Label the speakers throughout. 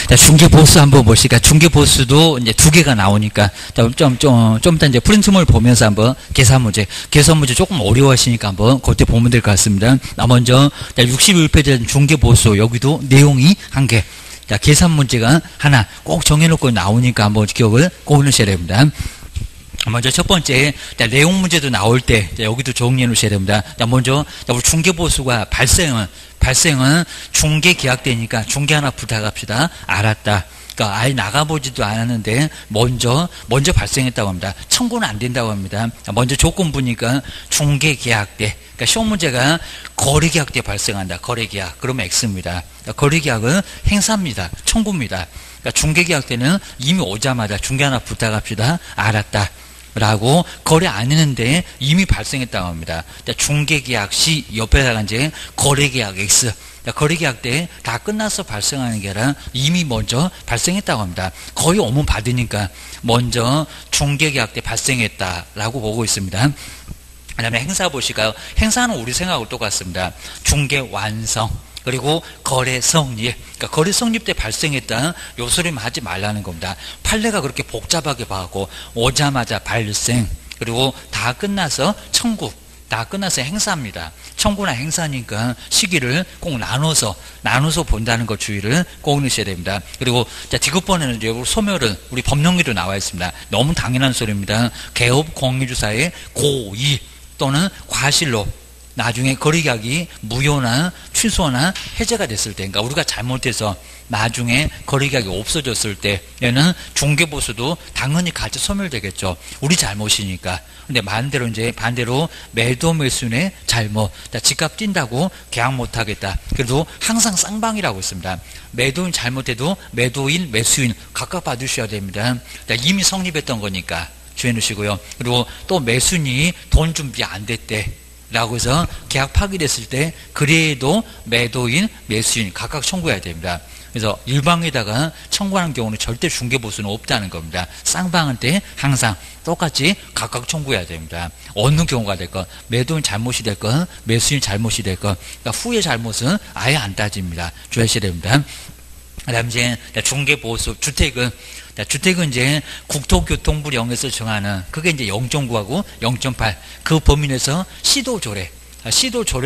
Speaker 1: 자, 중개 보수 한번 보시니까 중개 보수도 이제 두 개가 나오니까 좀 이따 이제 프린트물 보면서 한번 계산 문제 조금 어려워하시니까 한번 그때 보면 될 것 같습니다. 먼저 61페이지 중개 보수 여기도 내용이 한 개. 자, 계산 문제가 하나 꼭 정해놓고 나오니까 한번 기억을 꼭 해놓으셔야 됩니다. 먼저 첫 번째, 내용 문제도 나올 때, 여기도 정리해 놓으셔야 됩니다. 먼저, 우리 중개보수가 발생은 중개 계약되니까 중개 하나 부탁합시다. 알았다. 그러니까 아예 나가보지도 않았는데, 먼저 발생했다고 합니다. 청구는 안 된다고 합니다. 먼저 조건부니까 중개 계약 때, 그러니까 시험 문제가 거래 계약 때 발생한다. 거래 계약. 그러면 X입니다. 그러니까 거래 계약은 행사입니다. 청구입니다. 그러니까 중개 계약 때는 이미 오자마자 중개 하나 부탁합시다. 알았다. 라고 거래 안 했는데 이미 발생했다고 합니다. 중개계약 시 옆에다가 이제 거래계약 X. 거래계약 때 다 끝나서 발생하는 게 아니라 이미 먼저 발생했다고 합니다. 거의 오문 받으니까 먼저 중개계약 때 발생했다라고 보고 있습니다. 그 다음에 행사 보실까요? 행사는 우리 생각하고 똑같습니다. 중개 완성. 그리고 거래 성립. 그러니까 거래 성립 때 발생했다. 요 소리만 하지 말라는 겁니다. 판례가 그렇게 복잡하게 봐갖고 오자마자 발생. 그리고 다 끝나서 청구. 다 끝나서 행사입니다. 청구나 행사니까 시기를 꼭 나눠서 본다는 것 주의를 꼭 넣으셔야 됩니다. 그리고 자, 디귿번에는 이제 소멸은 우리 법령에도 나와 있습니다. 너무 당연한 소리입니다. 개업 공유주사의 고의 또는 과실로 나중에 거래계약이 무효나 취소나 해제가 됐을 때, 그러니까 우리가 잘못해서 나중에 거래계약이 없어졌을 때에는 중개보수도 당연히 같이 소멸되겠죠. 우리 잘못이니까. 근데 반대로 매도 매수인의 잘못. 집값 뛴다고 계약 못하겠다. 그래도 항상 쌍방이라고 있습니다. 매도인 잘못해도 매도인, 매수인 각각 받으셔야 됩니다. 이미 성립했던 거니까 주의해 놓으시고요. 그리고 또 매수인이 돈 준비 안 됐대. 라고 해서 계약 파기됐을 때 그래도 매도인, 매수인 각각 청구해야 됩니다. 그래서 일방에다가 청구하는 경우는 절대 중개보수는 없다는 겁니다. 쌍방한테 항상 똑같이 각각 청구해야 됩니다. 어느 경우가 될건 매도인 잘못이 될건 매수인 잘못이 될건 그러니까 후의 잘못은 아예 안 따집니다. 주의하셔야 됩니다. 그 다음 이제 중개보수 주택은 이제 국토교통부 영에서 정하는 그게 이제 0.9하고 0.8 그 범위 내에서 시도 조례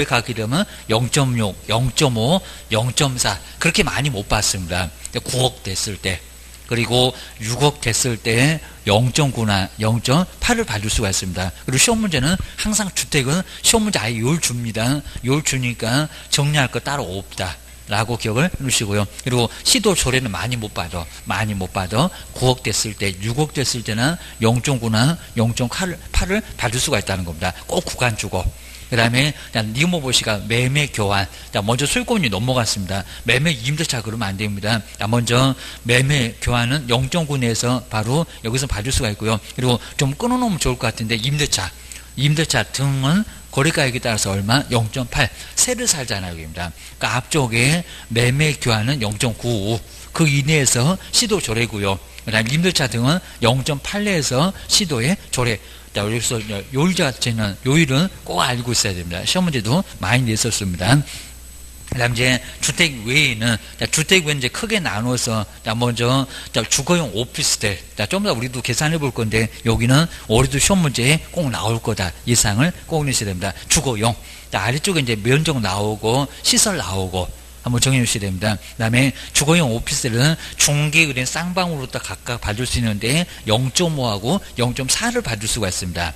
Speaker 1: 가게 되면 0.6, 0.5, 0.4 그렇게 많이 못 받습니다. 9억 됐을 때 그리고 6억 됐을 때 0.9나 0.8을 받을 수가 있습니다. 그리고 시험 문제는 항상 주택은 시험 문제 아예 요율 줍니다. 요율 주니까 정리할 거 따로 없다. 라고 기억을 해주시고요. 그리고 시도 조례는 많이 못 받아. 9억 됐을 때, 6억 됐을 때는 0.9나 0.8을 받을 수가 있다는 겁니다. 꼭 구간 주고. 그 다음에, 니모보시가 매매 교환. 자, 먼저 소유권이 넘어갔습니다. 매매 임대차 그러면 안 됩니다. 자, 먼저 매매 교환은 0.9 내에서 바로 여기서 받을 수가 있고요. 그리고 좀 끊어놓으면 좋을 것 같은데, 임대차 등은 거래가액에 따라서 얼마? 0.8. 세를 살잖아요. 여기입니다. 그러니까 앞쪽에 매매 교환은 0.95. 그 이내에서 시도 조례고요. 그 다음에 임대차 등은 0.8 내에서 시도의 조례. 자, 여기서 요일 자체는, 요일은 꼭 알고 있어야 됩니다. 시험 문제도 많이 냈었습니다. 그 다음 이제 주택 외에는, 주택 외에는 이제 크게 나눠서, 먼저, 주거용 오피스텔. 좀 더 우리도 계산해 볼 건데, 여기는 올해도 시험 문제에 꼭 나올 거다. 예상을 꼭 내셔야 됩니다. 주거용. 아래쪽에 이제 면적 나오고, 시설 나오고, 한번 정해 주셔야 됩니다. 그 다음에 주거용 오피스텔은 중개은행 쌍방으로 각각 받을 수 있는데, 0.5하고 0.4를 받을 수가 있습니다.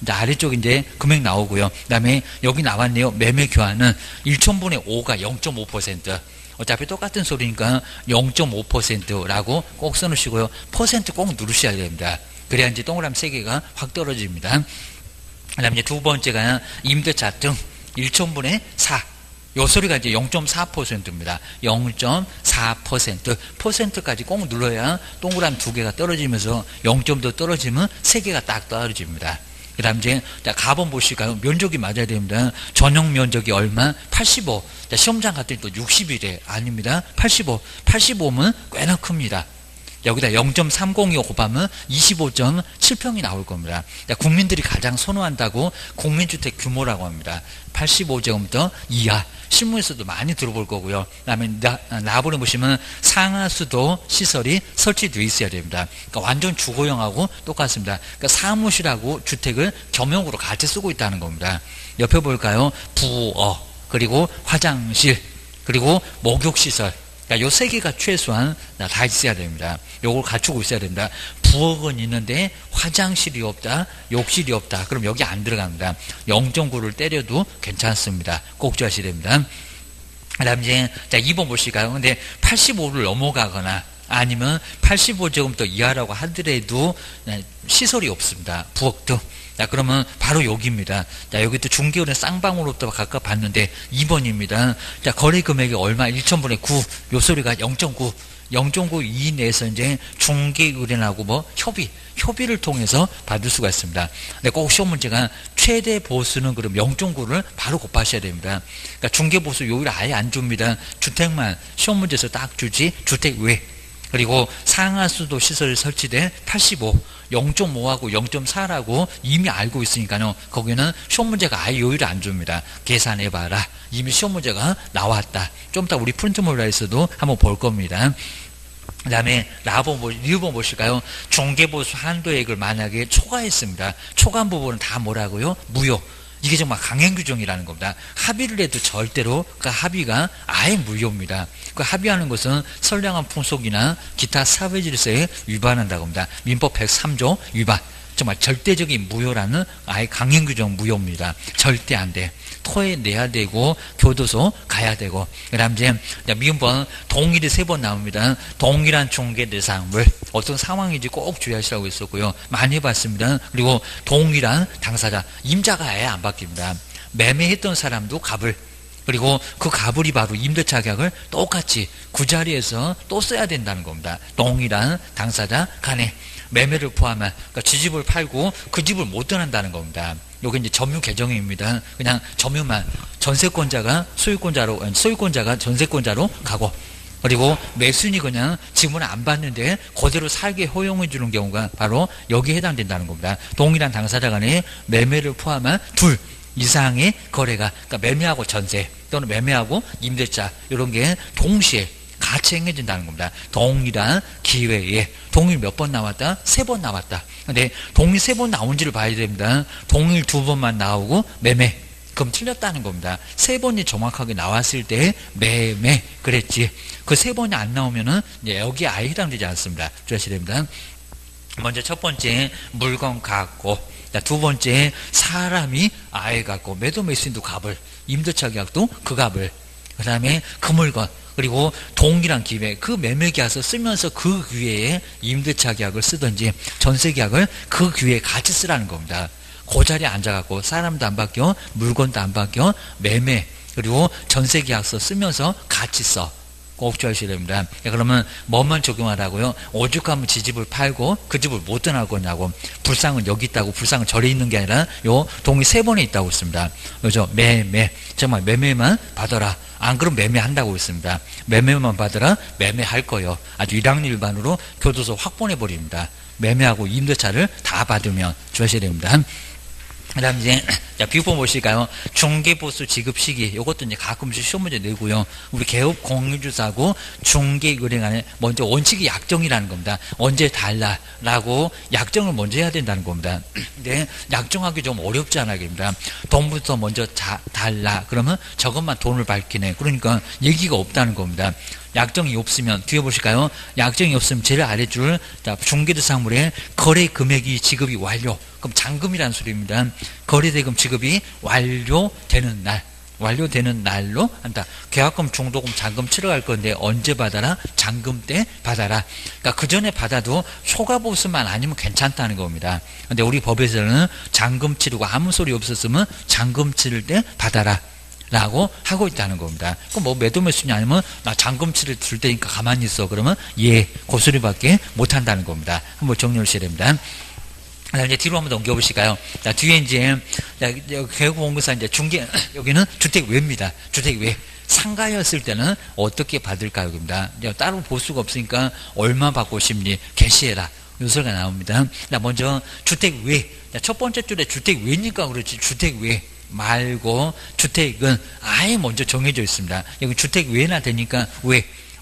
Speaker 1: 아래쪽에 이제 금액 나오고요. 그 다음에 여기 나왔네요. 매매 교환은 1,000분의 5가 0.5%. 어차피 똑같은 소리니까 0.5%라고 꼭 써놓으시고요. 퍼센트 꼭 누르셔야 됩니다. 그래야 이제 동그라미 3개가 확 떨어집니다. 그 다음에 이제 두 번째가 임대차 등 1,000분의 4. 요 소리가 이제 0.4%입니다. 0.4%. 퍼센트까지 꼭 눌러야 동그라미 2개가 떨어지면서 0.더 떨어지면 3개가 딱 떨어집니다. 그 다음 이제, 가본 보실까요? 면적이 맞아야 됩니다. 전용 면적이 얼마? 85. 시험장 갔더니 또 60이래. 아닙니다. 85. 85면 꽤나 큽니다. 여기다 0.302 곱하면 25.7평이 나올 겁니다. 국민들이 가장 선호한다고 국민주택 규모라고 합니다. 85제곱미터 이하. 신문에서도 많이 들어볼 거고요. 그다음에 나버려 보시면 상하수도 시설이 설치되어 있어야 됩니다. 그러니까 완전 주거용하고 똑같습니다. 그러니까 사무실하고 주택을 겸용으로 같이 쓰고 있다는 겁니다. 옆에 볼까요? 부엌, 그리고 화장실, 그리고 목욕시설. 그러니까 요 세 개가 최소한 다 있어야 됩니다. 요걸 갖추고 있어야 됩니다. 부엌은 있는데 화장실이 없다, 욕실이 없다. 그럼 여기 안 들어갑니다. 0.9를 때려도 괜찮습니다. 꼭 주셔야 됩니다. 그 다음 이제, 자, 2번 보실까요? 근데 85를 넘어가거나 아니면 85제곱미터 이하라고 하더라도 시설이 없습니다. 부엌도. 자, 그러면 바로 여기입니다. 자, 여기도 중개원의 쌍방으로부터 각각 봤는데 2번입니다. 자, 거래 금액이 얼마? 1,000분의 9. 요 소리가 0.9. 0.9 이내에서 이제 중개의뢰인하고 뭐 협의를 통해서 받을 수가 있습니다. 근데 꼭 시험 문제가 최대 보수는 그럼 0.9를 바로 곱하셔야 됩니다. 그러니까 중개 보수 요일 아예 안 줍니다. 주택만 시험 문제에서 딱 주지 주택 외. 그리고 상하수도 시설 설치된 85, 0.5하고 0.4라고 이미 알고 있으니까요. 거기는 시험 문제가 아예 요일을 안 줍니다. 계산해봐라. 이미 시험 문제가 나왔다. 좀 이따 우리 프린트몰라에서도 한번 볼 겁니다. 그 다음에 리번 보실까요? 중개보수 한도액을 만약에 초과했습니다. 초과한 부분은 다 뭐라고요? 무효. 이게 정말 강행 규정이라는 겁니다. 합의를 해도 절대로 그 합의가 아예 무효입니다. 그 합의하는 것은 선량한 풍속이나 기타 사회질서에 위반한다고 합니다. 민법 103조 위반. 정말 절대적인 무효라는 아예 강행 규정 무효입니다. 절대 안 돼. 토해내야 되고 교도소 가야 되고. 그다음 이제 미음번 동일이 3번 나옵니다. 동일한 중개 대상물 어떤 상황인지 꼭 주의하시라고 했었고요. 많이 봤습니다. 그리고 동일한 당사자 임자가 아예 안 바뀝니다. 매매했던 사람도 갑을, 그리고 그 갑을이 바로 임대차 계약을 똑같이 그 자리에서 또 써야 된다는 겁니다. 동일한 당사자 간에 매매를 포함한, 그러니까 지집을 팔고 그 집을 못 떠난다는 겁니다. 요게 이제 점유 개정입니다. 그냥 점유만, 전세권자가 소유권자가 전세권자로 가고, 그리고 매수인이 그냥 지분을 안 받는데 그대로 살게 허용해 주는 경우가 바로 여기에 해당된다는 겁니다. 동일한 당사자 간의 매매를 포함한 둘 이상의 거래가, 그러니까 매매하고 전세 또는 매매하고 임대차 이런 게 동시에 같이 행해진다는 겁니다. 동일한 기회에. 동일 몇 번 나왔다? 3번 나왔다. 근데 동일 3번 나온지를 봐야 됩니다. 동일 2번만 나오고 매매. 그럼 틀렸다는 겁니다. 3번이 정확하게 나왔을 때 매매 그랬지. 그 3번이 안 나오면은 여기에 아예 해당되지 않습니다. 주의하셔야 됩니다. 먼저 첫 번째 물건 갖고, 두 번째 사람이 아예 갖고, 매도 매수인도 갑을, 임대차 계약도 그 갑을, 그 다음에 그 물건, 그리고 동일한 기회, 그 매매 계약서 쓰면서 그 기회에 임대차 계약을 쓰든지 전세 계약을 그 기회에 같이 쓰라는 겁니다. 그 자리에 앉아갖고 사람도 안 바뀌어, 물건도 안 바뀌어, 매매 그리고 전세 계약서 쓰면서 같이 써. 꼭 주의하셔야 됩니다. 그러면 뭐만 적용하라고요? 오죽하면 지집을 팔고 그 집을 못 떠날 거냐고. 불상은 여기 있다고, 불상은 저리 있는 게 아니라 요 동이 3번에 있다고 있습니다. 그죠? 매매. 정말 매매만 받아라. 안 그럼 매매한다고 있습니다. 매매만 받아라. 매매할 거예요. 아주 일확일반으로 교도소 확보해버립니다. 매매하고 임대차를 다 받으면 주의하셔야 됩니다. 그 다음 이제, 비법 보실까요? 중개보수 지급 시기. 요것도 이제 가끔씩 시험 문제 내고요. 우리 개업 공유주사하고 중개은행 간에 먼저 원칙이 약정이라는 겁니다. 언제 달라라고 약정을 먼저 해야 된다는 겁니다. 근데 약정하기 좀 어렵지 않아입니다. 돈부터 먼저 달라. 그러면 저것만 돈을 밝히네. 그러니까 얘기가 없다는 겁니다. 약정이 없으면, 뒤에 보실까요? 약정이 없으면 제일 아래줄 중개대상물의 거래 금액이 지급이 완료. 그럼 잔금이라는 소리입니다. 거래대금 지급이 완료되는 날로 한다. 계약금, 중도금, 잔금 치러갈 건데 언제 받아라? 잔금 때 받아라. 그러니까 그 전에 받아도 초과보수만 아니면 괜찮다는 겁니다. 근데 우리 법에서는 잔금 치르고 아무 소리 없었으면 잔금 치를 때 받아라 라고 하고 있다는 겁니다. 그럼 뭐 매도 매수냐 아니면 나 잔금치를 줄 테니까 가만히 있어. 그러면 그 소리밖에 못 한다는 겁니다. 한번 정리를 하셔야 됩니다. 이제 뒤로 한번 넘겨보실까요? 뒤에 이제 개업공급사 이제 중개, 여기는 주택 외입니다. 주택 외. 상가였을 때는 어떻게 받을까요? 입니다. 따로 볼 수가 없으니까 얼마 받고 싶니? 개시해라. 요소가 나옵니다. 먼저 주택 외. 첫 번째 줄에 주택 외니까 그렇지 주택 외 말고 주택은 아예 먼저 정해져 있습니다. 여기 주택 외나 되니까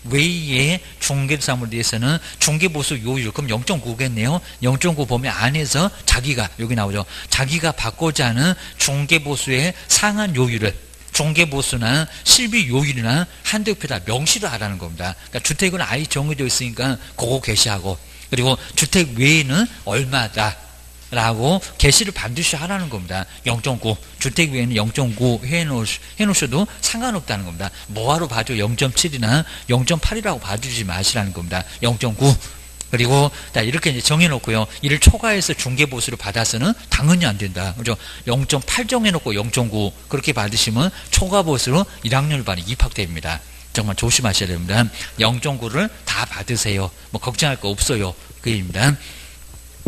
Speaker 1: 외의 중개사물에 대해서는 중개보수 요율 그럼 0.9겠네요. 0.9 보면 안에서 자기가 여기 나오죠. 자기가 받고자 하는 중개보수의 상한 요율을 중개보수나 실비 요율이나 한도표에다 명시를 하라는 겁니다. 그러니까 주택은 아예 정해져 있으니까 그거 게시하고 그리고 주택 외에는 얼마다 라고 게시를 반드시 하라는 겁니다. 0.9 주택 외에는 0.9 해놓으셔도 상관없다는 겁니다. 뭐하러 봐줘 0.7이나 0.8이라고 봐주지 마시라는 겁니다. 0.9 그리고 이렇게 이제 정해놓고요. 이를 초과해서 중개보수를 받아서는 당연히 안 된다. 그죠? 0.8 정해놓고 0.9 그렇게 받으시면 초과보수로 1학년을 반이 입학됩니다. 정말 조심하셔야 됩니다. 0.9를 다 받으세요. 뭐 걱정할 거 없어요. 그 얘기입니다.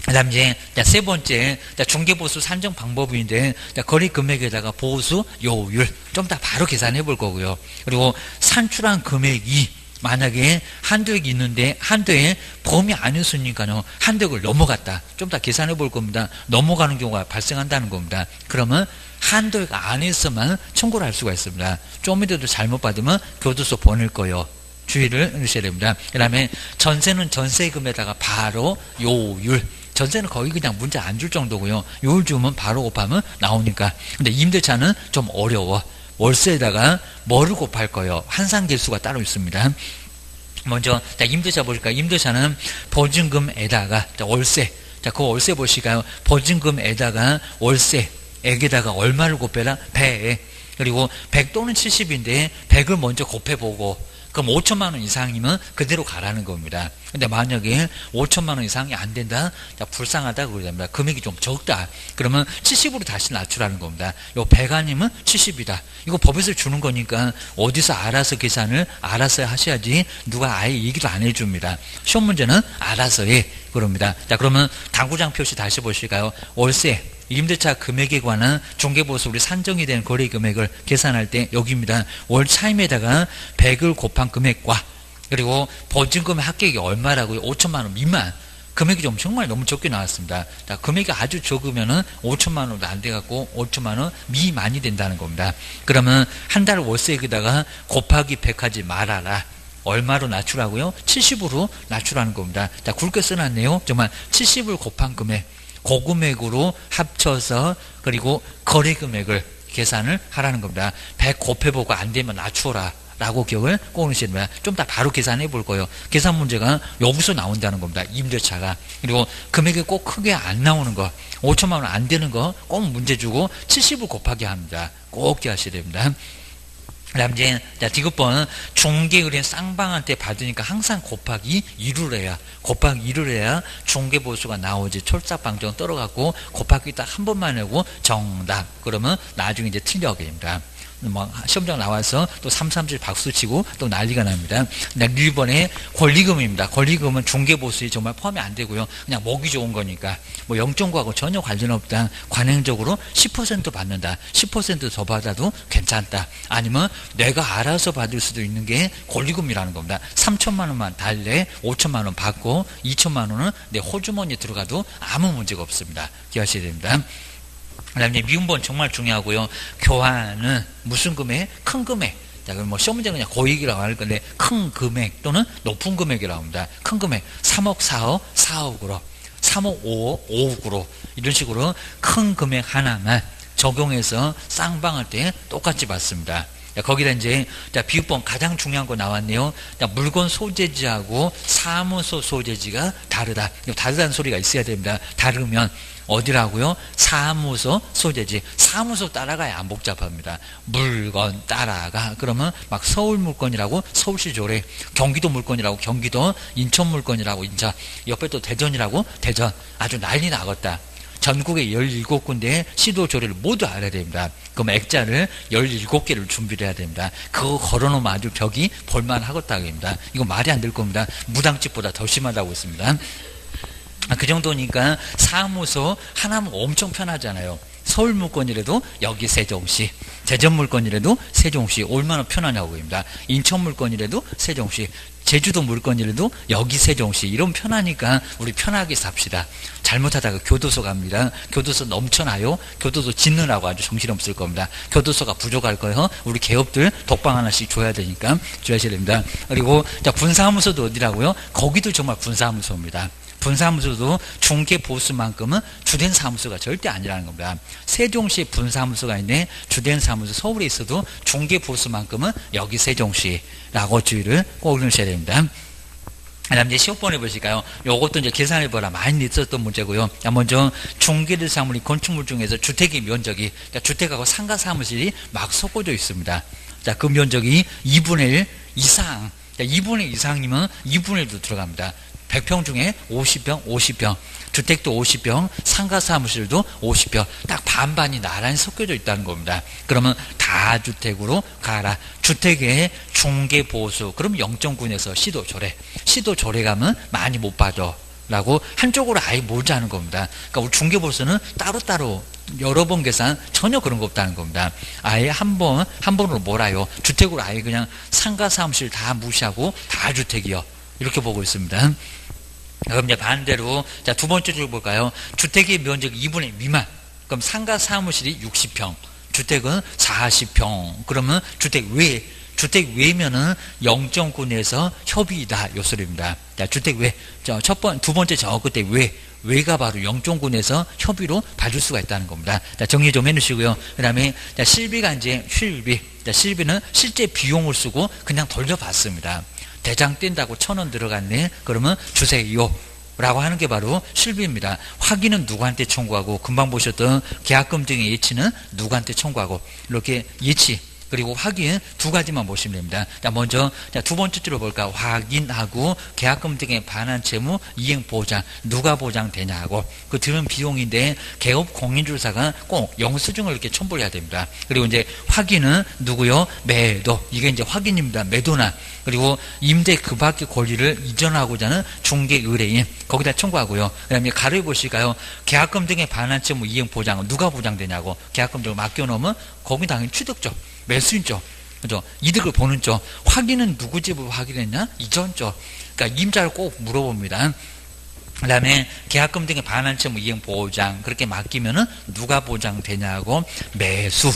Speaker 1: 그 다음 이제 세 번째 중개보수 산정 방법인데 거래 금액에다가 보수 요율 좀 더 바로 계산해 볼 거고요. 그리고 산출한 금액이 만약에 한도액이 있는데 한도에 범위 안이었으니까요. 한도액을 넘어갔다. 좀 더 계산해 볼 겁니다. 넘어가는 경우가 발생한다는 겁니다. 그러면 한도액 안에서만 청구를 할 수가 있습니다. 좀이라도 잘못 받으면 교도소 보낼 거예요. 주의를 해주셔야 됩니다. 그 다음에 전세는 전세금에다가 바로 요율 전세는 거의 그냥 문제 안 줄 정도고요. 요율 주면 바로 곱하면 나오니까. 근데 임대차는 좀 어려워. 월세에다가 뭐를 곱할 거예요? 환산계수가 따로 있습니다. 먼저 임대차 보실까요? 임대차는 보증금에다가 월세. 그 월세 보실까요? 보증금에다가 월세액에다가 얼마를 곱해라? 100. 그리고 100 또는 70인데 100을 먼저 곱해보고 그럼 5천만 원 이상이면 그대로 가라는 겁니다. 근데 만약에 5천만 원 이상이 안 된다? 불쌍하다 그러답니다. 금액이 좀 적다. 그러면 70으로 다시 낮추라는 겁니다. 요 100 아니면 70이다. 이거 법에서 주는 거니까 어디서 알아서 계산을 알아서 하셔야지 누가 아예 얘기를 안 해줍니다. 시험 문제는 알아서 해. 그럽니다. 자, 그러면 당구장 표시 다시 보실까요? 월세. 임대차 금액에 관한 중개보수 우리 산정이 된 거래 금액을 계산할 때 여기입니다. 월 차임에다가 100을 곱한 금액과 그리고 보증금의 합격이 얼마라고요? 5천만 원 미만. 금액이 좀 정말 너무 적게 나왔습니다. 자, 금액이 아주 적으면은 5천만 원도 안 돼갖고 5천만 원 미만이 된다는 겁니다. 그러면 한 달 월세에다가 곱하기 100하지 말아라. 얼마로 낮추라고요? 70으로 낮추라는 겁니다. 자, 굵게 써놨네요. 정말 70을 곱한 금액. 고금액으로 합쳐서 그리고 거래 금액을 계산을 하라는 겁니다. 100 곱해보고 안 되면 낮추어라 라고 기억을 꼭 하셔야 됩니다. 좀 더 바로 계산해 볼 거예요. 계산 문제가 여기서 나온다는 겁니다. 임대차가. 그리고 금액이 꼭 크게 안 나오는 거 5천만 원 안 되는 거 꼭 문제 주고 70을 곱하게 합니다. 꼭 기억하셔야 됩니다. 그 다음 이제 디귿번 중개의뢰인 쌍방한테 받으니까 항상 곱하기 2를 해야 곱하기 2를 해야 중개보수가 나오지. 철사방정 떨어갖고 곱하기 딱 한 번만 하고 정답. 그러면 나중에 이제 틀려게 됩니다. 뭐 시험장 나와서 또 337 박수 치고 또 난리가 납니다. 1번에 권리금입니다. 권리금은 중개보수에 정말 포함이 안 되고요. 그냥 먹이 좋은 거니까 뭐 0.9하고 전혀 관련 없다. 관행적으로 10% 받는다. 10% 더 받아도 괜찮다. 아니면 내가 알아서 받을 수도 있는 게 권리금이라는 겁니다. 3천만 원만 달래 5천만 원 받고 2천만 원은 내 호주머니에 들어가도 아무 문제가 없습니다. 기억하셔야 됩니다. 그 다음에 미음본 정말 중요하고요. 교환은 무슨 금액? 큰 금액. 자, 그럼 뭐 시험 문제는 그냥 고액이라고 할 건데 큰 금액 또는 높은 금액이라고 합니다. 큰 금액 3억 4억 4억으로 3억 5억 5억으로 이런 식으로 큰 금액 하나만 적용해서 쌍방할 때 똑같이 받습니다. 자, 거기다 이제 비읍본 가장 중요한 거 나왔네요. 자, 물건 소재지하고 사무소 소재지가 다르다. 다르다는 소리가 있어야 됩니다. 다르면 어디라고요? 사무소 소재지. 사무소 따라가야 안 복잡합니다. 물건 따라가. 그러면 막 서울 물건이라고 서울시 조례, 경기도 물건이라고 경기도, 인천 물건이라고 인천, 옆에 또 대전이라고 대전. 아주 난리 나겠다. 전국에 17군데의 시도 조례를 모두 알아야 됩니다. 그럼 액자를 17개를 준비를 해야 됩니다. 그거 걸어놓으면 아주 벽이 볼만하겠다고 합니다. 이거 말이 안 될 겁니다. 무당집보다 더 심하다고 했습니다. 그 정도니까 사무소 하나면 엄청 편하잖아요. 서울 물건이라도 여기 세종시, 대전 물건이라도 세종시 얼마나 편하냐고 입니다. 인천 물건이라도 세종시, 제주도 물건이라도 여기 세종시 이러면 편하니까 우리 편하게 삽시다. 잘못하다가 교도소 갑니다. 교도소 넘쳐나요. 교도소 짓느라고 아주 정신없을 겁니다. 교도소가 부족할 거예요. 우리 개업들 독방 하나씩 줘야 되니까 줘야셔야 됩니다. 그리고 자, 분사무소도 어디라고요? 거기도 정말 분사무소입니다. 분사무소도 중개 보수만큼은 주된 사무소가 절대 아니라는 겁니다. 세종시에 분사무소가 있네. 주된 사무소 서울에 있어도 중개 보수만큼은 여기 세종시라고 주의를 꼭 넣으셔야 됩니다. 그다음 이제 시험번 해보실까요? 요것도 이제 계산해보라 많이 있었던 문제고요. 먼저 중개대 사물이 건축물 중에서 주택의 면적이, 그러니까 주택하고 상가 사무실이 막 섞어져 있습니다. 자, 그 면적이 2분의 1 이상, 2분의 1 이상이면 2분의 1도 들어갑니다. 100평 중에 50평, 50평, 주택도 50평, 상가 사무실도 50평, 딱 반반이 나란히 섞여져 있다는 겁니다. 그러면 다주택으로 가라. 주택의 중개 보수, 그럼 0.9에서 시도 조례. 시도 조례 가면 많이 못 받아. 라고 한쪽으로 아예 몰자는 겁니다. 그러니까 우리 중개 보수는 따로따로 여러 번 계산 전혀 그런 거 없다는 겁니다. 아예 한 번으로 몰아요. 주택으로 아예 그냥 상가 사무실 다 무시하고 다 주택이요. 이렇게 보고 있습니다. 그럼 이제 반대로, 자, 두 번째 줄 볼까요? 주택의 면적 2분의 1 미만. 그럼 상가 사무실이 60평, 주택은 40평. 그러면 주택 외면은 0.9에서 협의이다. 요 소리입니다. 자, 주택 외. 두 번째 저 끝에 외가 바로 0.9에서 협의로 봐줄 수가 있다는 겁니다. 자, 정리 좀 해놓으시고요. 그 다음에, 자, 실비가 이제 실비. 자, 실비는 실제 비용을 쓰고 그냥 돌려봤습니다. 대장 뗀다고 1,000원 들어갔네. 그러면 주세요. 라고 하는 게 바로 실비입니다. 확인은 누구한테 청구하고, 금방 보셨던 계약금 등의 예치는 누구한테 청구하고, 이렇게 예치 그리고 확인 두 가지만 보시면 됩니다. 자, 먼저 두 번째 줄로 볼까? 확인하고 계약금 등의 반환 채무 이행 보장, 누가 보장되냐고. 그 드는 비용인데 개업 공인중개사가 꼭 영수증을 이렇게 첨부를 해야 됩니다. 그리고 이제 확인은 누구요? 매도. 이게 이제 확인입니다. 매도나. 그리고 임대 그 밖의 권리를 이전하고자 하는 중개 의뢰인, 거기다 청구하고요. 그 다음에 가로에 보실까요? 계약금 등의 반환 채무 이행 보장은 누가 보장되냐고. 계약금 등을 맡겨놓으면 거기 당연히 취득적, 매수인 쪽, 그죠? 이득을 보는 쪽. 확인은 누구 집으로 확인했냐? 이전 쪽. 그러니까 임자를 꼭 물어봅니다. 그 다음에 계약금 등의 반환 채무 이행 보장, 그렇게 맡기면은 누가 보장되냐고. 매수.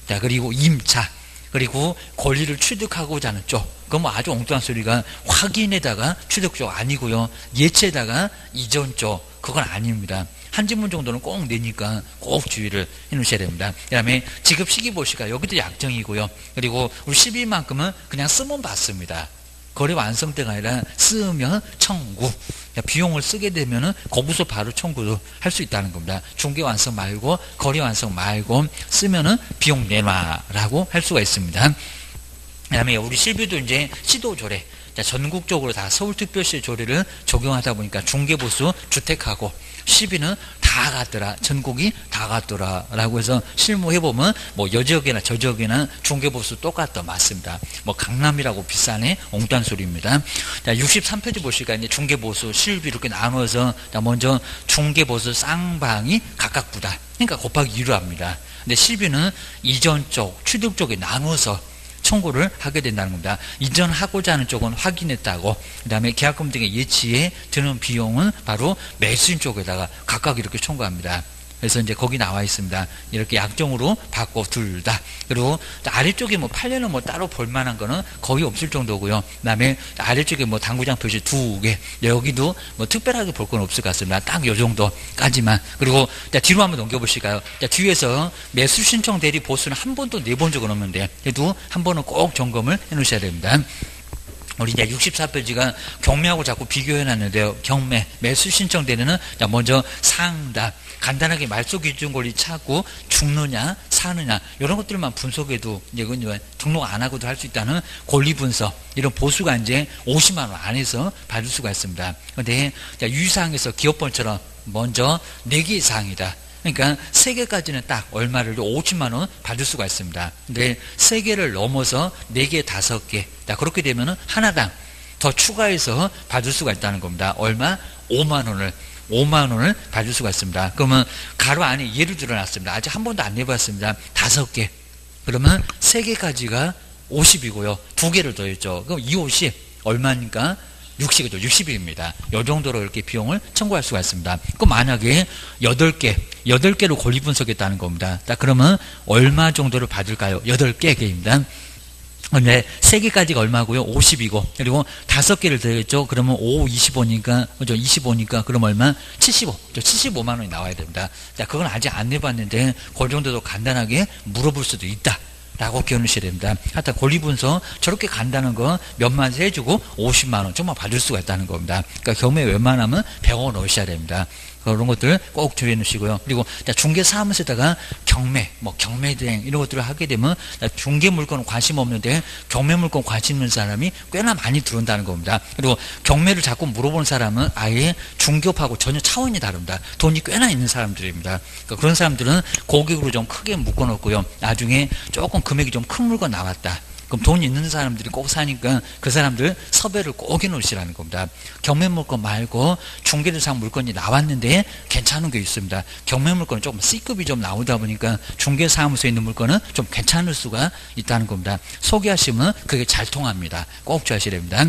Speaker 1: 자, 그리고 임차. 그리고 권리를 취득하고자 하는 쪽. 그건 뭐 아주 엉뚱한 소리가, 확인에다가 취득 쪽 아니고요. 예치에다가 이전 쪽. 그건 아닙니다. 한 지문 정도는 꼭 내니까 꼭 주의를 해놓으셔야 됩니다. 그 다음에 지급 시기 보실까요? 여기도 약정이고요. 그리고 우리 12만큼은 그냥 쓰면 받습니다. 거래 완성 때가 아니라 쓰면 청구. 비용을 쓰게 되면은 거기서 바로 청구도 할 수 있다는 겁니다. 중개 완성 말고 거래 완성 말고 쓰면은 비용 내놔라고 할 수가 있습니다. 그 다음에 우리 실비도 이제 시도조례. 자, 전국적으로 다 서울특별시 조례를 적용하다 보니까 중개보수 주택하고 시비는 다 같더라. 전국이 다 같더라. 라고 해서 실무해보면 뭐 여지역이나 저지역이나 중개보수 똑같다. 맞습니다. 뭐 강남이라고 비싸네. 엉뚱한 소리입니다. 자, 63페이지 보시니까 이제 중개보수 실비 이렇게 나누어서, 자, 먼저 중개보수 쌍방이 각각 부다. 그러니까 곱하기 2로 합니다. 근데 실비는 이전 쪽, 취득 쪽에 나누어서 청구를 하게 된다는 겁니다. 이전하고자 하는 쪽은 확인했다고, 그 다음에 계약금 등의 예치에 드는 비용은 바로 매수인 쪽에다가 각각 이렇게 청구합니다. 그래서 이제 거기 나와 있습니다. 이렇게 약정으로 받고 둘 다. 그리고 아래쪽에 뭐 팔려는 뭐 따로 볼만한 거는 거의 없을 정도고요. 그 다음에 아래쪽에 뭐 당구장 표시 2개. 여기도 뭐 특별하게 볼 건 없을 것 같습니다. 딱 요 정도까지만. 그리고 자, 뒤로 한번 넘겨보실까요? 자, 뒤에서 매수 신청 대리 보수는 한 번도 내본 적은 없는데, 그래도 한 번은 꼭 점검을 해 놓으셔야 됩니다. 우리 이제 64페이지가 경매하고 자꾸 비교해놨는데요. 경매, 매수 신청 대리는 자, 먼저 상담. 간단하게 말소 기준 권리 찾고 죽느냐 사느냐 이런 것들만 분석해도 이건 등록 안 하고도 할 수 있다는 권리 분석, 이런 보수가 이제 50만 원 안에서 받을 수가 있습니다. 그런데 유의사항에서 기업번처럼 먼저 4개의 사항이다. 그러니까 3개까지는 딱 얼마를 50만 원 받을 수가 있습니다. 근데 3개를 넘어서 4개, 5개. 그렇게 되면은 하나당 더 추가해서 받을 수가 있다는 겁니다. 얼마? 5만 원을. 5만 원을 받을 수가 있습니다. 그러면 가로 안에 예를 들어놨습니다. 아직 한 번도 안 내봤습니다. 5개. 그러면 3개까지가 50이고요. 2개를 더했죠. 그럼 이 50 얼마니까? 60이죠. 60입니다. 이 정도로 이렇게 비용을 청구할 수가 있습니다. 그럼 만약에 8개로 권리 분석했다는 겁니다. 자, 그러면 얼마 정도를 받을까요? 8개입니다. 네, 3개까지가 얼마고요? 50이고, 그리고 5개를 더했죠? 그러면 5, 25니까, 그죠? 25니까, 그럼 얼마? 75. 75만 원이 나와야 됩니다. 자, 그건 아직 안 내봤는데, 그 정도도 간단하게 물어볼 수도 있다. 라고 기억하셔야 됩니다. 하여튼 권리분석 저렇게 간다는 거 몇만 원 해주고 50만 원 정말 받을 수가 있다는 겁니다. 그러니까 경매 웬만하면 100원 넣으셔야 됩니다. 그런 것들 꼭 주의해 놓으시고요. 그리고 중개사무소에다가 경매, 경매대행 이런 것들을 하게 되면 중개 물건은 관심 없는데 경매 물건 관심 있는 사람이 꽤나 많이 들어온다는 겁니다. 그리고 경매를 자꾸 물어보는 사람은 아예 중개업하고 전혀 차원이 다릅니다. 돈이 꽤나 있는 사람들입니다. 그러니까 그런 사람들은 고객으로 좀 크게 묶어놓고요. 나중에 조금 금액이 좀 큰 물건 나왔다. 그럼 돈 있는 사람들이 꼭 사니까 그 사람들 섭외를 꼭 해놓으시라는 겁니다. 경매 물건 말고 중개대상 물건이 나왔는데 괜찮은 게 있습니다. 경매 물건은 조금 C급이 좀 나오다 보니까 중개사무소에 있는 물건은 좀 괜찮을 수가 있다는 겁니다. 소개하시면 그게 잘 통합니다. 꼭 주의하셔야 됩니다.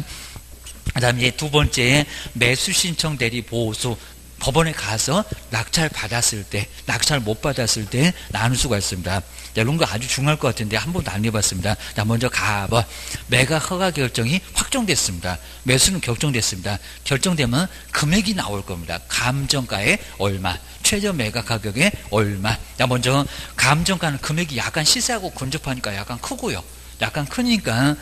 Speaker 1: 그 다음에 이제 두 번째 매수 신청 대리 보호수. 법원에 가서 낙찰 받았을 때, 낙찰 못 받았을 때 나눌 수가 있습니다. 이런 거 아주 중요할 것 같은데 한 번도 안 해봤습니다. 자, 먼저 가봐. 매각 허가 결정이 확정됐습니다. 매수는 결정됐습니다. 결정되면 금액이 나올 겁니다. 감정가에 얼마, 최저 매각 가격에 얼마. 자, 먼저 감정가는 금액이 약간 시세하고 근접하니까 약간 크고요. 약간 크니까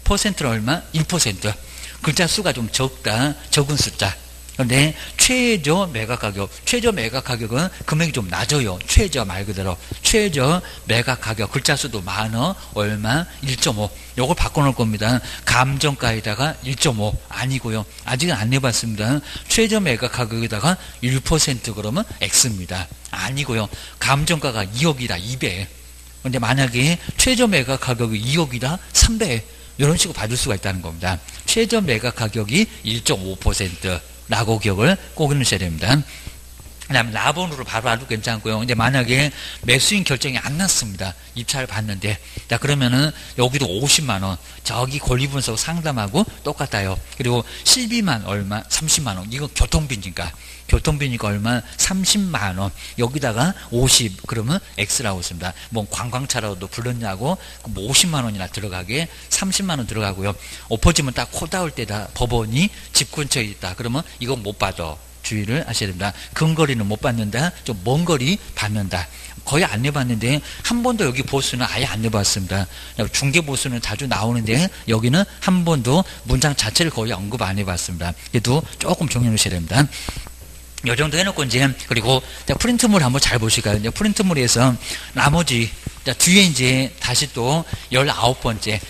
Speaker 1: 퍼센트는 얼마? 1%. 글자 수가 좀 적다. 적은 숫자. 그런데 최저 매각 가격은 금액이 좀 낮아요. 최저 말 그대로 최저 매각 가격 글자 수도 많어. 얼마? 1.5. 요걸 바꿔놓을 겁니다. 감정가에다가 1.5 아니고요. 아직은 안 내봤습니다. 최저 매각 가격에다가 1% 그러면 X입니다. 아니고요. 감정가가 2억이다. 2배. 근데 만약에 최저 매각 가격이 2억이다. 3배. 이런 식으로 받을 수가 있다는 겁니다. 최저 매각 가격이 1.5%. 라고 기억을 꼭 해놓으셔야 됩니다. 그 다음에 라본으로 바로 봐도 괜찮고요. 근데 만약에 매수인 결정이 안 났습니다. 입찰을 받는데. 자, 그러면은 여기도 50만원. 저기 권리분석 상담하고 똑같아요. 그리고 실비만 얼마? 30만원. 이거 교통비니까. 교통비니까 얼마? 30만원. 여기다가 50. 그러면 X라고 있습니다. 뭐 관광차라도 불렀냐고 50만원이나 들어가게 30만원 들어가고요. 엎어지면 딱 코 닿을 때다 법원이 집 근처에 있다. 그러면 이거 못 받아. 주의를 하셔야 됩니다. 근거리는 못 받는다. 좀 먼 거리 받는다. 거의 안 내봤는데 한 번도 여기 보수는 아예 안 내봤습니다. 중개 보수는 자주 나오는데 여기는 한 번도 문장 자체를 거의 언급 안 해봤습니다. 그래도 조금 정리하셔야 됩니다. 요 정도 해놓고 이제 그리고 프린트물 한번 잘 보실까요? 이제 프린트물에서 나머지 뒤에 이제 다시 또 19번째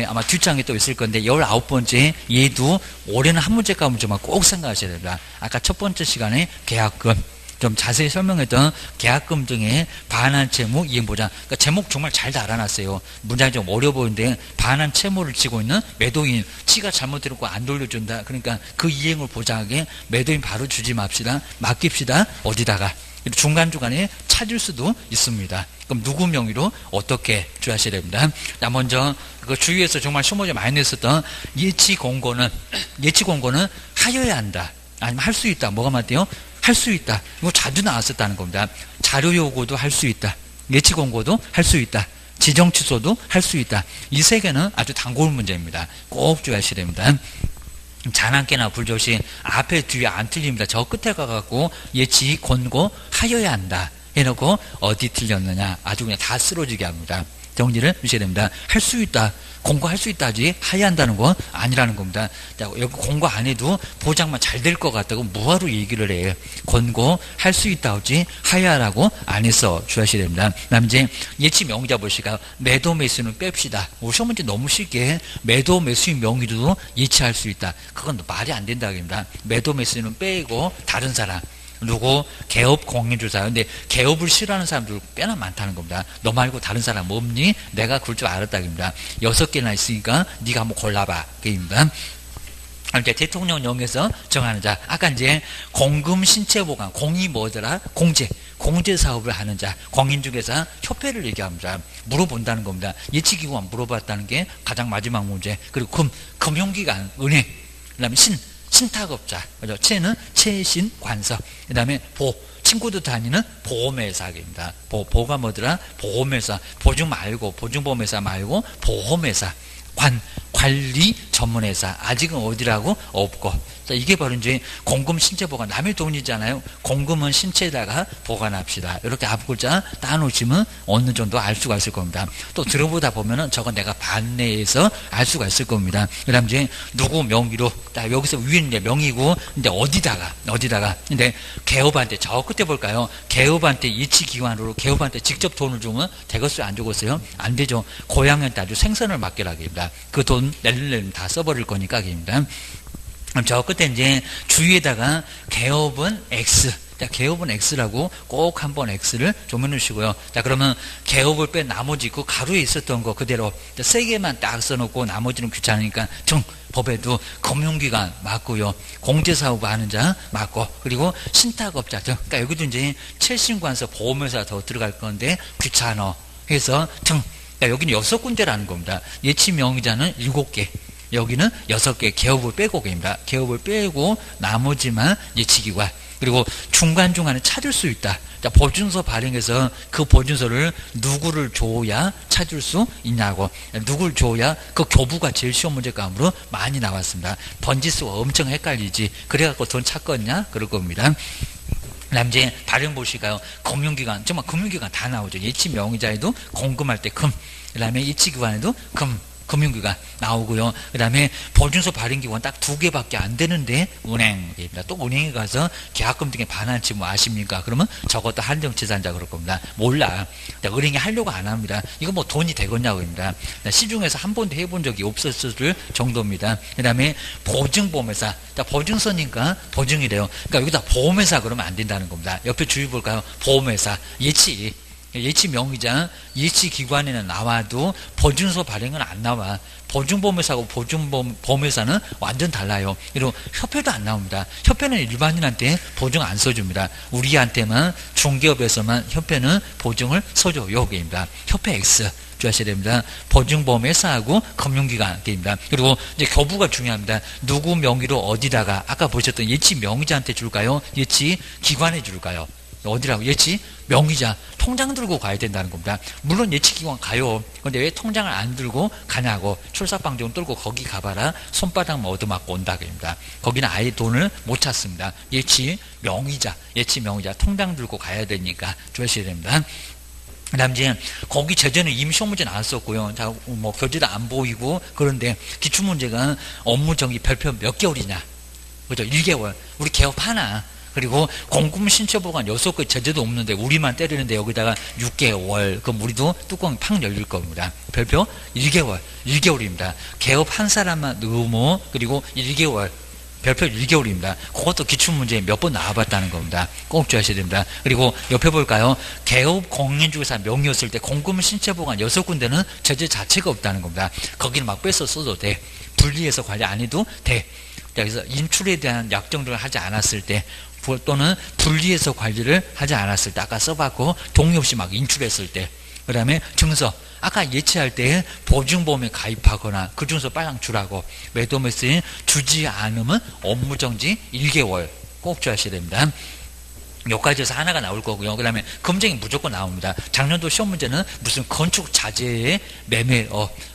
Speaker 1: 아마 뒷장에 또 있을 건데 19번째 얘도 올해는 한 문제 가문제만 꼭 생각하셔야 됩니다. 아까 첫 번째 시간에 계약금 좀 자세히 설명했던 계약금 등의 반환 채무 이행보장. 그러니까 제목 정말 잘 알아놨어요. 문장이 좀 어려워 보이는데 반환 채무를 지고 있는 매도인 치가 잘못되고 안 돌려준다. 그러니까 그 이행을 보장하게 매도인 바로 주지 맙시다. 맡깁시다. 어디다가. 중간중간에 찾을 수도 있습니다. 그럼 누구 명의로 어떻게 주의하셔야 됩니다. 자, 먼저 그 주위에서 정말 소문이 많이 냈었던 예치 공고는 하여야 한다. 아니면 할 수 있다. 뭐가 맞대요? 할 수 있다. 이거 자주 나왔었다는 겁니다. 자료 요구도 할 수 있다. 예치 공고도 할 수 있다. 지정 취소도 할 수 있다. 이 세 개는 아주 단골 문제입니다. 꼭 주의하셔야 됩니다. 잔한깨나 불조시 앞에 뒤에 안 틀립니다. 저 끝에 가갖고 예치 권고 하여야 한다 해놓고 어디 틀렸느냐 아주 그냥 다 쓰러지게 합니다. 정리를 하셔야 됩니다. 할 수 있다. 공고할 수 있다지 하야 한다는 건 아니라는 겁니다. 자, 여기 공고 안 해도 보장만 잘 될 것 같다고 뭐하러 얘기를 해. 권고할 수 있다 하지 하야라고 안 해서 주의하셔야 됩니다. 그 다음 이제 예치 명의자 보시까 매도 매수는 뺍시다. 시험 문제 너무 쉽게 매도 매수인 명의도 예치할 수 있다. 그건 말이 안 된다고 합니다. 매도 매수는 빼고 다른 사람 누구 개업 공인주사요. 근데 개업을 싫어하는 사람들 꽤나 많다는 겁니다. 너 말고 다른 사람 없니? 내가 그럴 줄 알았다입니다. 6개나 있으니까 네가 한번 골라봐. 그입니다. 이제 대통령령에서 정하는 자. 아까 이제 공금 신체 보관, 공이 뭐더라? 공제 사업을 하는 자, 공인 중개사 협회를 얘기합니다. 물어본다는 겁니다. 예치기관 물어봤다는 게 가장 마지막 문제. 그리고 금융기관, 은행, 그다음에 신탁업자, 그죠? 채는 채신 관서, 그다음에 친구도 다니는 보험회사입니다. 보가 뭐더라? 보험회사, 보증보험회사 말고 보험회사, 관리 전문회사. 아직은 어디라고? 없고. 자, 이게 바로 이제 공금 신체 보관. 남의 돈이잖아요. 공금은 신체에다가 보관합시다. 이렇게 앞글자 따놓으시면 어느 정도 알 수가 있을 겁니다. 또 들어보다 보면은 저건 내가 반내에서 알 수가 있을 겁니다. 그 다음 이제 누구 명의로, 여기서 위에는 이제 명의고, 근데 어디다가. 근데 개업한테, 저 끝에 볼까요? 개업한테 예치기관으로 개업한테 직접 돈을 주면 되겠어요? 안 주겠어요? 안 되죠. 고향한테 아주 생선을 맡기라 합니다. 그 돈 낼려면 다 써버릴 거니까 입니다. 저 끝에 이제 주위에다가 개업은 X. 자, 개업은 X라고 꼭 한번 X를 좀 해놓으시고요. 자, 그러면 개업을 뺀 나머지 그 가루에 있었던 거 그대로 세 개만 딱 써놓고 나머지는 귀찮으니까 법에도 금융기관 맞고요. 공제사업 하는 자 맞고, 그리고 신탁업자 등. 그러니까 여기도 이제 채신관서 보험회사 더 들어갈 건데 귀찮아 해서 등. 여기는 6군데라는 겁니다. 예치 명의자는 7개. 여기는 6개, 개업을 빼고 입니다. 개업을 빼고 나머지만 예치기관. 그리고 중간중간에 찾을 수 있다. 자, 보증서 발행해서 그 보증서를 누구를 줘야 찾을 수 있냐고. 누구를 줘야 그 교부가 제일 시험 문제감으로 많이 나왔습니다. 번지수가 엄청 헷갈리지. 그래갖고 돈 찾겠냐? 그럴 겁니다. 그다음 이제 발행 보실까요? 금융기관, 정말 금융기관 다 나오죠. 예치 명의자에도 공금할 때 금, 그다음에 예치기관에도 금융기관 나오고요. 그 다음에 보증서 발행기관 딱 2개밖에 안 되는데 은행입니다. 또 은행에 가서 계약금 등에 반환치 뭐 아십니까? 그러면 저것도 한정치산자 그럴 겁니다. 몰라. 은행이 하려고 안 합니다. 이거 뭐 돈이 되겠냐고 합니다. 시중에서 한 번도 해본 적이 없었을 정도입니다. 그 다음에 보증보험회사. 보증서니까 보증이래요. 그러니까 여기다 보험회사 그러면 안 된다는 겁니다. 옆에 주의 볼까요? 보험회사. 예치 명의자, 예치 기관에는 나와도 보증서 발행은 안 나와. 보증보험회사하고 보증보험회사는 완전 달라요. 그리고 협회도 안 나옵니다. 협회는 일반인한테 보증 안 써줍니다. 우리한테만, 중개업에서만 협회는 보증을 써줘요. 입니다. 협회 X. 주하셔야 됩니다. 보증보험회사하고 금융기관입니다. 그리고 이제 교부가 중요합니다. 누구 명의로 어디다가, 아까 보셨던 예치 명의자한테 줄까요? 예치 기관에 줄까요? 어디라고? 예치 명의자. 통장 들고 가야 된다는 겁니다. 물론 예치기관 가요. 근데 왜 통장을 안 들고 가냐고. 출사방정 들고 거기 가봐라. 손바닥만 얻어맞고 온다입니다. 거기는 아예 돈을 못 찾습니다. 예치 명의자 통장 들고 가야 되니까 주의하셔야 됩니다. 그 다음 이제 거기 제재는 이미 시험 문제 나왔었고요. 자, 뭐 교재도 안 보이고. 그런데 기출문제가 업무 정기 별표 몇 개월이냐, 그죠? 1개월. 우리 개업하나. 그리고 공금 신체 보관 6개 제재도 없는데 우리만 때리는데 여기다가 6개월. 그럼 우리도 뚜껑이 팍 열릴 겁니다. 별표 1개월입니다. 개업 한 사람만 너무, 그리고 1개월. 별표 1개월입니다. 그것도 기출문제에 몇 번 나와봤다는 겁니다. 꼭 주의하셔야 됩니다. 그리고 옆에 볼까요? 개업 공인중개사 명의였을 때 공금 신체 보관 6군데는 제재 자체가 없다는 겁니다. 거기는 막 뺏어 써도 돼. 분리해서 관리 안 해도 돼. 그래서 인출에 대한 약정들을 하지 않았을 때, 또는 분리해서 관리를 하지 않았을 때, 아까 써봤고 동의 없이 막 인출했을 때, 그 다음에 증서, 아까 예치할 때 보증보험에 가입하거나 그 증서 빨랑 주라고. 매도매수인 주지 않으면 업무정지 1개월. 꼭 주의하셔야 됩니다. 여기까지에서 하나가 나올 거고요. 그 다음에 금쟁이 무조건 나옵니다. 작년도 시험 문제는 무슨 건축자재의 매매,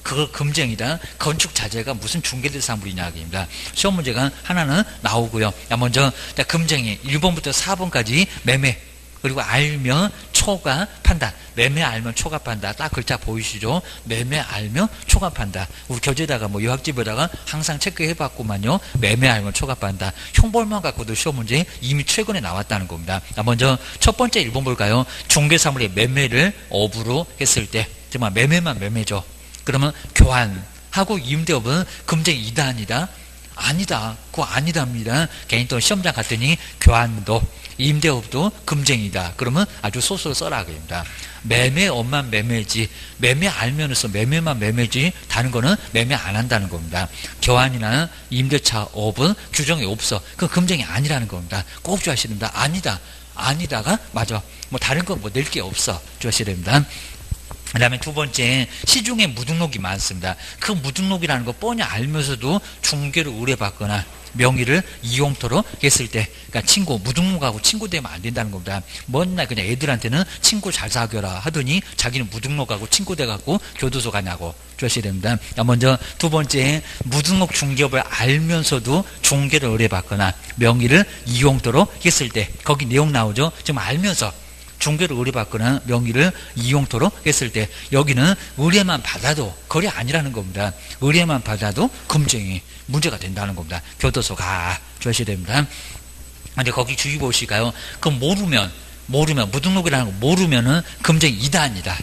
Speaker 1: 그거 금쟁이다. 건축자재가 무슨 중개대상물이냐입니다. 시험 문제가 하나는 나오고요. 먼저 금쟁이 1번부터 4번까지 매매, 그리고 알면 초과 판단. 매매 알면 초과 판단. 딱 글자 보이시죠? 매매 알면 초과 판단. 우리 교재에다가 뭐 유학집에다가 항상 체크해봤구만요. 매매 알면 초과 판단. 형벌만 갖고도 시험 문제 이미 최근에 나왔다는 겁니다. 먼저 첫 번째 1번 볼까요? 중개사물의 매매를 업으로 했을 때, 정말 매매만 매매죠. 그러면 교환하고 임대업은 금쟁이 2단이다. 아니다. 그거 아니답니다. 괜히 또 시험장 갔더니 교환도 임대업도 금쟁이다. 그러면 아주 소설 써라 그럽니다. 매매 업만 매매지 매매 알면서 매매만 매매지 다른 거는 매매 안 한다는 겁니다. 교환이나 임대차 업은 규정이 없어. 그 금쟁이 아니라는 겁니다. 꼭 주하셔야 됩니다. 아니다. 아니다가 맞아. 뭐 다른 건 뭐 낼 게 없어. 주하셔야 됩니다. 그 다음에 두 번째, 시중에 무등록이 많습니다. 그 무등록이라는 거 뻔히 알면서도 중개를 의뢰받거나 명의를 이용토로 했을 때, 그러니까 친구, 무등록하고 친구 되면 안 된다는 겁니다. 맨날 그냥 애들한테는 친구 잘 사귀어라 하더니 자기는 무등록하고 친구 돼갖고 교도소 가냐고 주셔야 됩니다. 먼저 두 번째, 무등록 중개업을 알면서도 중개를 의뢰받거나 명의를 이용토로 했을 때, 거기 내용 나오죠? 지금 알면서 중개를 의뢰받거나 명의를 이용토로 했을 때 여기는 의뢰만 받아도 거래 아니라는 겁니다. 의뢰만 받아도 금쟁이 문제가 된다는 겁니다. 교도소 가 주셔야 됩니다. 근데 거기 주의 보실까요? 그럼 모르면 무등록이라는 거 모르면은 금쟁이 이다 아니다.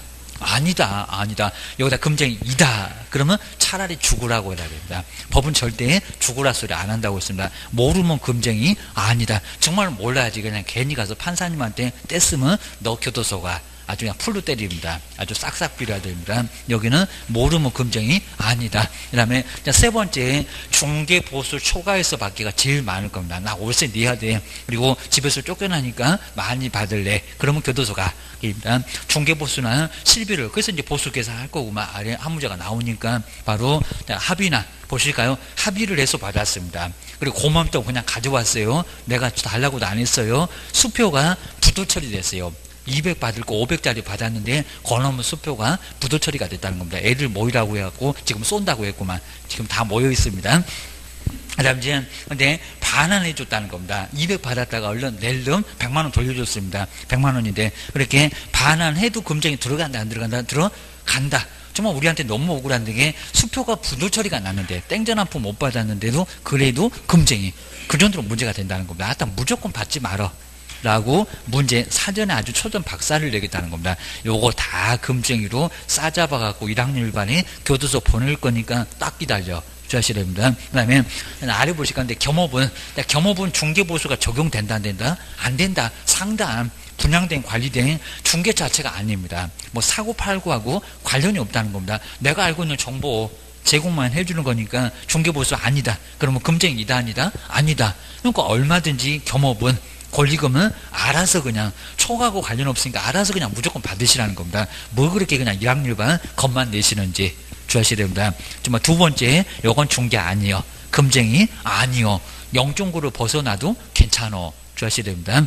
Speaker 1: 아니다. 여기다 금쟁이 이다. 그러면 차라리 죽으라고 해야 됩니다. 법은 절대 죽으라 소리 안 한다고 했습니다. 모르면 금쟁이 아니다. 정말 몰라야지. 그냥 괜히 가서 판사님한테 떼쓰면 너 교도소가 아주 그냥 풀로 때립니다. 아주 싹싹 빌어야 됩니다. 여기는 모르면 금쟁이 아니다. 그 다음에 세 번째, 중개 보수 초과해서 받기가 제일 많을 겁니다. 나 월세 내야 돼. 그리고 집에서 쫓겨나니까 많이 받을래. 그러면 교도소 가. 중개 보수나 실비를 그래서 이제 보수 계산할 거고만 아래 한 문제가 나오니까 바로 합의나 보실까요? 합의를 해서 받았습니다. 그리고 고맘도 그냥 가져왔어요. 내가 달라고도 안 했어요. 수표가 부도 처리됐어요. 200 받을 거 500짜리 받았는데 건너면 수표가 부도 처리가 됐다는 겁니다. 애들 모이라고 해갖고 지금 쏜다고 했구만. 지금 다 모여 있습니다. 그 다음 이제 근데 반환해 줬다는 겁니다. 200 받았다가 얼른 낼름 100만 원 돌려줬습니다. 100만 원인데 그렇게 반환해도 금쟁이 들어간다 안 들어간다? 들어간다. 정말 우리한테 너무 억울한 게 수표가 부도 처리가 났는데 땡전 한 푼 못 받았는데도 그래도 금쟁이 그 정도로 문제가 된다는 겁니다. 하여튼 무조건 받지 말어 라고 문제 사전에 아주 초전 박살을 내겠다는 겁니다. 요거 다 금쟁이로 싸잡아갖고 1학년 1반에 교도소 보낼 거니까 딱 기다려 주셔야 됩니다. 그 다음에 아래 보실 건데 겸업은 중개보수가 적용된다 안 된다? 안 된다. 상담 분양된 관리된 중개 자체가 아닙니다. 뭐 사고 팔고하고 관련이 없다는 겁니다. 내가 알고 있는 정보 제공만 해주는 거니까 중개보수 아니다. 그러면 금쟁이다 아니다? 아니다. 그러니까 얼마든지 겸업은 권리금은 알아서 그냥 초과하고 관련 없으니까 알아서 그냥 무조건 받으시라는 겁니다. 뭐 그렇게 그냥 1학년 반 겁만 내시는지 주셔야 됩니다. 정말 두 번째, 요건 중개 아니요. 금쟁이 아니요. 영종구를 벗어나도 괜찮어 주셔야 됩니다.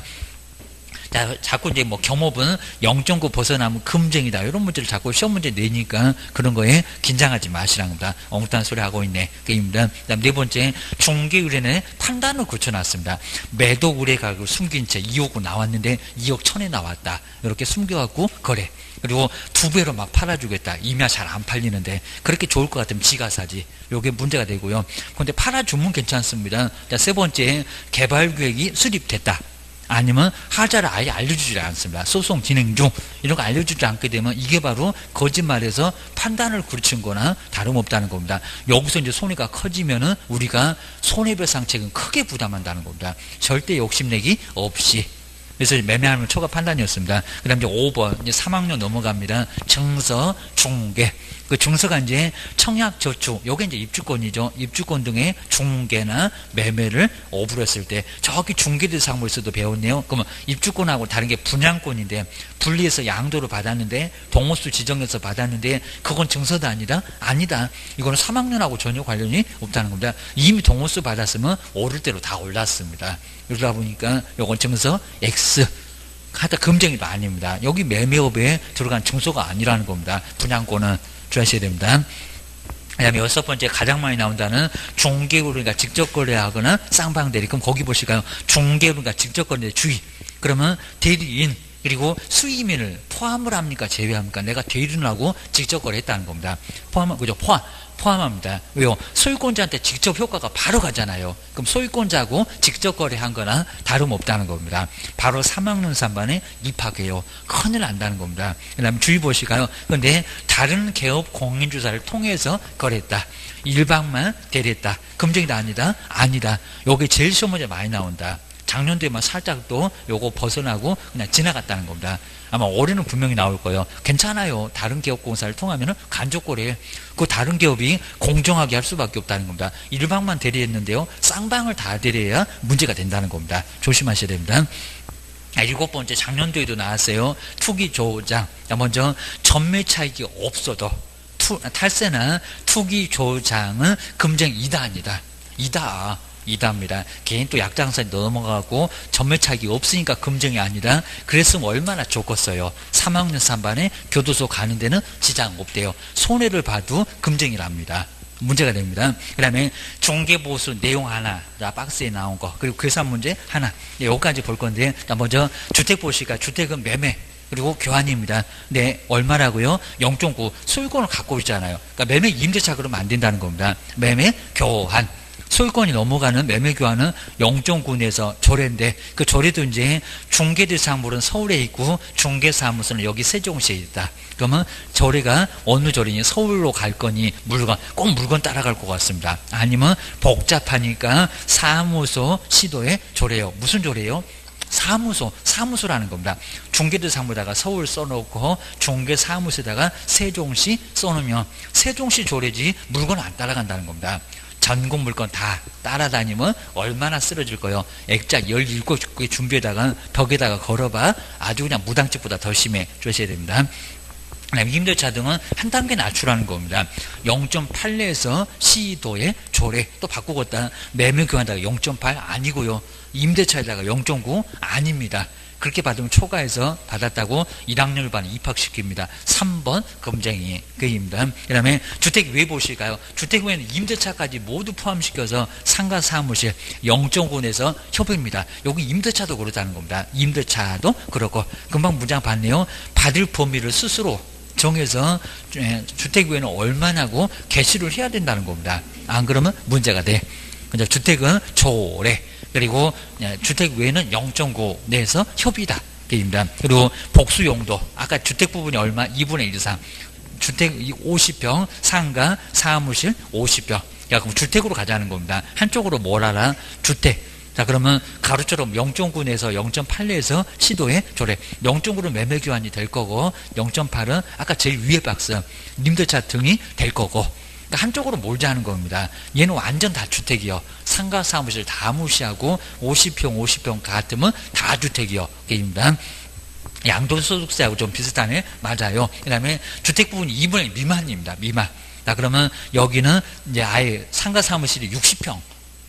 Speaker 1: 자꾸 이제 뭐 겸업은 0.9 벗어나면 금쟁이다. 이런 문제를 자꾸 시험 문제 내니까 그런 거에 긴장하지 마시라는 겁니다. 엉뚱한 소리 하고 있네. 그입니다. 그다음 네 번째, 중개 의뢰는 판단을 고쳐놨습니다. 매도 의뢰 가격을 숨긴 채 2억 나왔는데 2억 1천에 나왔다. 이렇게 숨겨갖고 거래. 그리고 2배로 막 팔아주겠다. 이면 잘 안 팔리는데 그렇게 좋을 것 같으면 지가 사지. 요게 문제가 되고요. 그런데 팔아주면 괜찮습니다. 자, 세 번째, 개발 계획이 수립됐다. 아니면 하자를 아예 알려주지 않습니다. 소송 진행 중 이런 거 알려주지 않게 되면 이게 바로 거짓말해서 판단을 그르친 거나 다름없다는 겁니다. 여기서 이제 손해가 커지면은 우리가 손해배상책은 크게 부담한다는 겁니다. 절대 욕심내기 없이. 그래서 매매하는 초과 판단이었습니다. 그 다음 이제 5번, 이제 3학년 넘어갑니다. 증서, 중개. 그 증서가 이제 청약, 저축, 요게 이제 입주권이죠. 입주권 등의 중개나 매매를 오브렸을 때, 저기 중개대상물에서도 배웠네요. 그러면 입주권하고 다른 게 분양권인데, 분리해서 양도를 받았는데, 동호수 지정해서 받았는데, 그건 증서도 아니다? 아니다. 이거는 3학년하고 전혀 관련이 없다는 겁니다. 이미 동호수 받았으면 오를 대로 다 올랐습니다. 그러다 보니까 요건 증서 X. 하여튼 금쟁이도 아닙니다. 여기 매매업에 들어간 증서가 아니라는 겁니다. 분양권은 주셔야 됩니다. 그 다음에 여섯 번째, 가장 많이 나온다는 중개우리가 직접 거래하거나 쌍방대리. 그럼 거기 보실까요? 중개우리가 직접 거래 주의. 그러면 대리인 그리고 수임인을 포함을 합니까? 제외합니까? 내가 대리를 하고 직접 거래했다는 겁니다. 그죠? 포함합니다. 왜요? 소유권자한테 직접 효과가 바로 가잖아요. 그럼 소유권자하고 직접 거래한 거나 다름없다는 겁니다. 바로 3학년 3반에 입학해요. 큰일 난다는 겁니다. 그 다음에 주의 보시가요. 근데 다른 개업 공인주사를 통해서 거래했다. 일방만 대리했다. 금정이다 아니다? 아니다. 요게 제일 시험 문제 많이 나온다. 작년도에만 살짝 또 요거 벗어나고 그냥 지나갔다는 겁니다. 아마 올해는 분명히 나올 거예요. 괜찮아요. 다른 기업공사를 통하면 간접거래. 그 다른 기업이 공정하게 할 수밖에 없다는 겁니다. 일방만 대리했는데요. 쌍방을 다 대리해야 문제가 된다는 겁니다. 조심하셔야 됩니다. 7번째 작년도에도 나왔어요. 투기 조장. 먼저 전매 차익이 없어도 탈세나 투기 조장은 금정 이다 아니다. 이다입니다. 개인 또 약장사에 넘어가고 전매 차익이 없으니까 금정이 아니라 그랬으면 얼마나 좋겠어요. 3학년 3반에 교도소 가는 데는 지장 없대요. 손해를 봐도 금정이랍니다. 문제가 됩니다. 그 다음에 중개보수 내용 하나, 자, 박스에 나온 거, 그리고 계산 문제 하나, 여기까지 볼 건데, 자, 먼저 주택 보시니까 주택은 매매 그리고 교환입니다. 네, 얼마라고요? 0.9 소유권을 갖고 있잖아요. 그러니까 매매 임대차 그러면 안 된다는 겁니다. 매매 교환. 소유권이 넘어가는 매매 교환은 0.9에서 조례인데 그 조례도 이제 중개대상물은 서울에 있고 중개사무소는 여기 세종시에 있다. 그러면 조례가 어느 조례니? 서울로 갈 거니 꼭 물건 따라갈 것 같습니다. 아니면 복잡하니까 사무소 시도의 조례요. 무슨 조례요? 사무소라는 겁니다. 중개대상물에다가 서울 써놓고 중개사무소에다가 세종시 써놓으면 세종시 조례지 물건 안 따라간다는 겁니다. 전국 물건 다 따라다니면 얼마나 쓰러질 거예요. 액자 17개 준비에다가 벽에다가 걸어봐. 아주 그냥 무당집보다 더 심해. 조심해야 됩니다. 임대차 등은 한 단계 낮추라는 겁니다. 0.8내에서 시도의 조례 또 바꾸겠다. 매매 교환에다가 0.8 아니고요. 임대차에다가 0.9 아닙니다. 그렇게 받으면 초과해서 받았다고 1학년을 반 입학시킵니다. 3번 금쟁이 그입니다. 그 다음에 주택 왜 보실까요? 주택 외에는 임대차까지 모두 포함시켜서 상가 사무실 0.9에서 협의입니다. 여기 임대차도 그렇다는 겁니다. 임대차도 그렇고 금방 문장 봤네요. 받을 범위를 스스로 정해서 주택 외에는 얼마냐고 개시를 해야 된다는 겁니다. 안 그러면 문제가 돼. 근데 주택은 조례 그리고 주택 외에는 0.9 내에서 협의다. 입니다. 그리고 복수 용도 아까 주택 부분이 얼마? 2분의 1 이상 주택 50평 상가 사무실 50평 그럼 주택으로 가자는 겁니다. 한쪽으로 뭘 알아? 주택. 자 그러면 가로처럼 0.9 내에서 0.8 내에서 시도의 조례 0.9는 매매 교환이 될 거고 0.8은 아까 제일 위에 박스 임대차 등이 될 거고 한쪽으로 몰자 하는 겁니다. 얘는 완전 다 주택이요. 상가 사무실 다 무시하고 50평 같으면 다 주택이요. 입니다. 양도소득세하고 좀 비슷하네. 맞아요. 그 다음에 주택 부분이 2분의 1 미만입니다. 미만. 자 그러면 여기는 이제 아예 상가 사무실이 60평,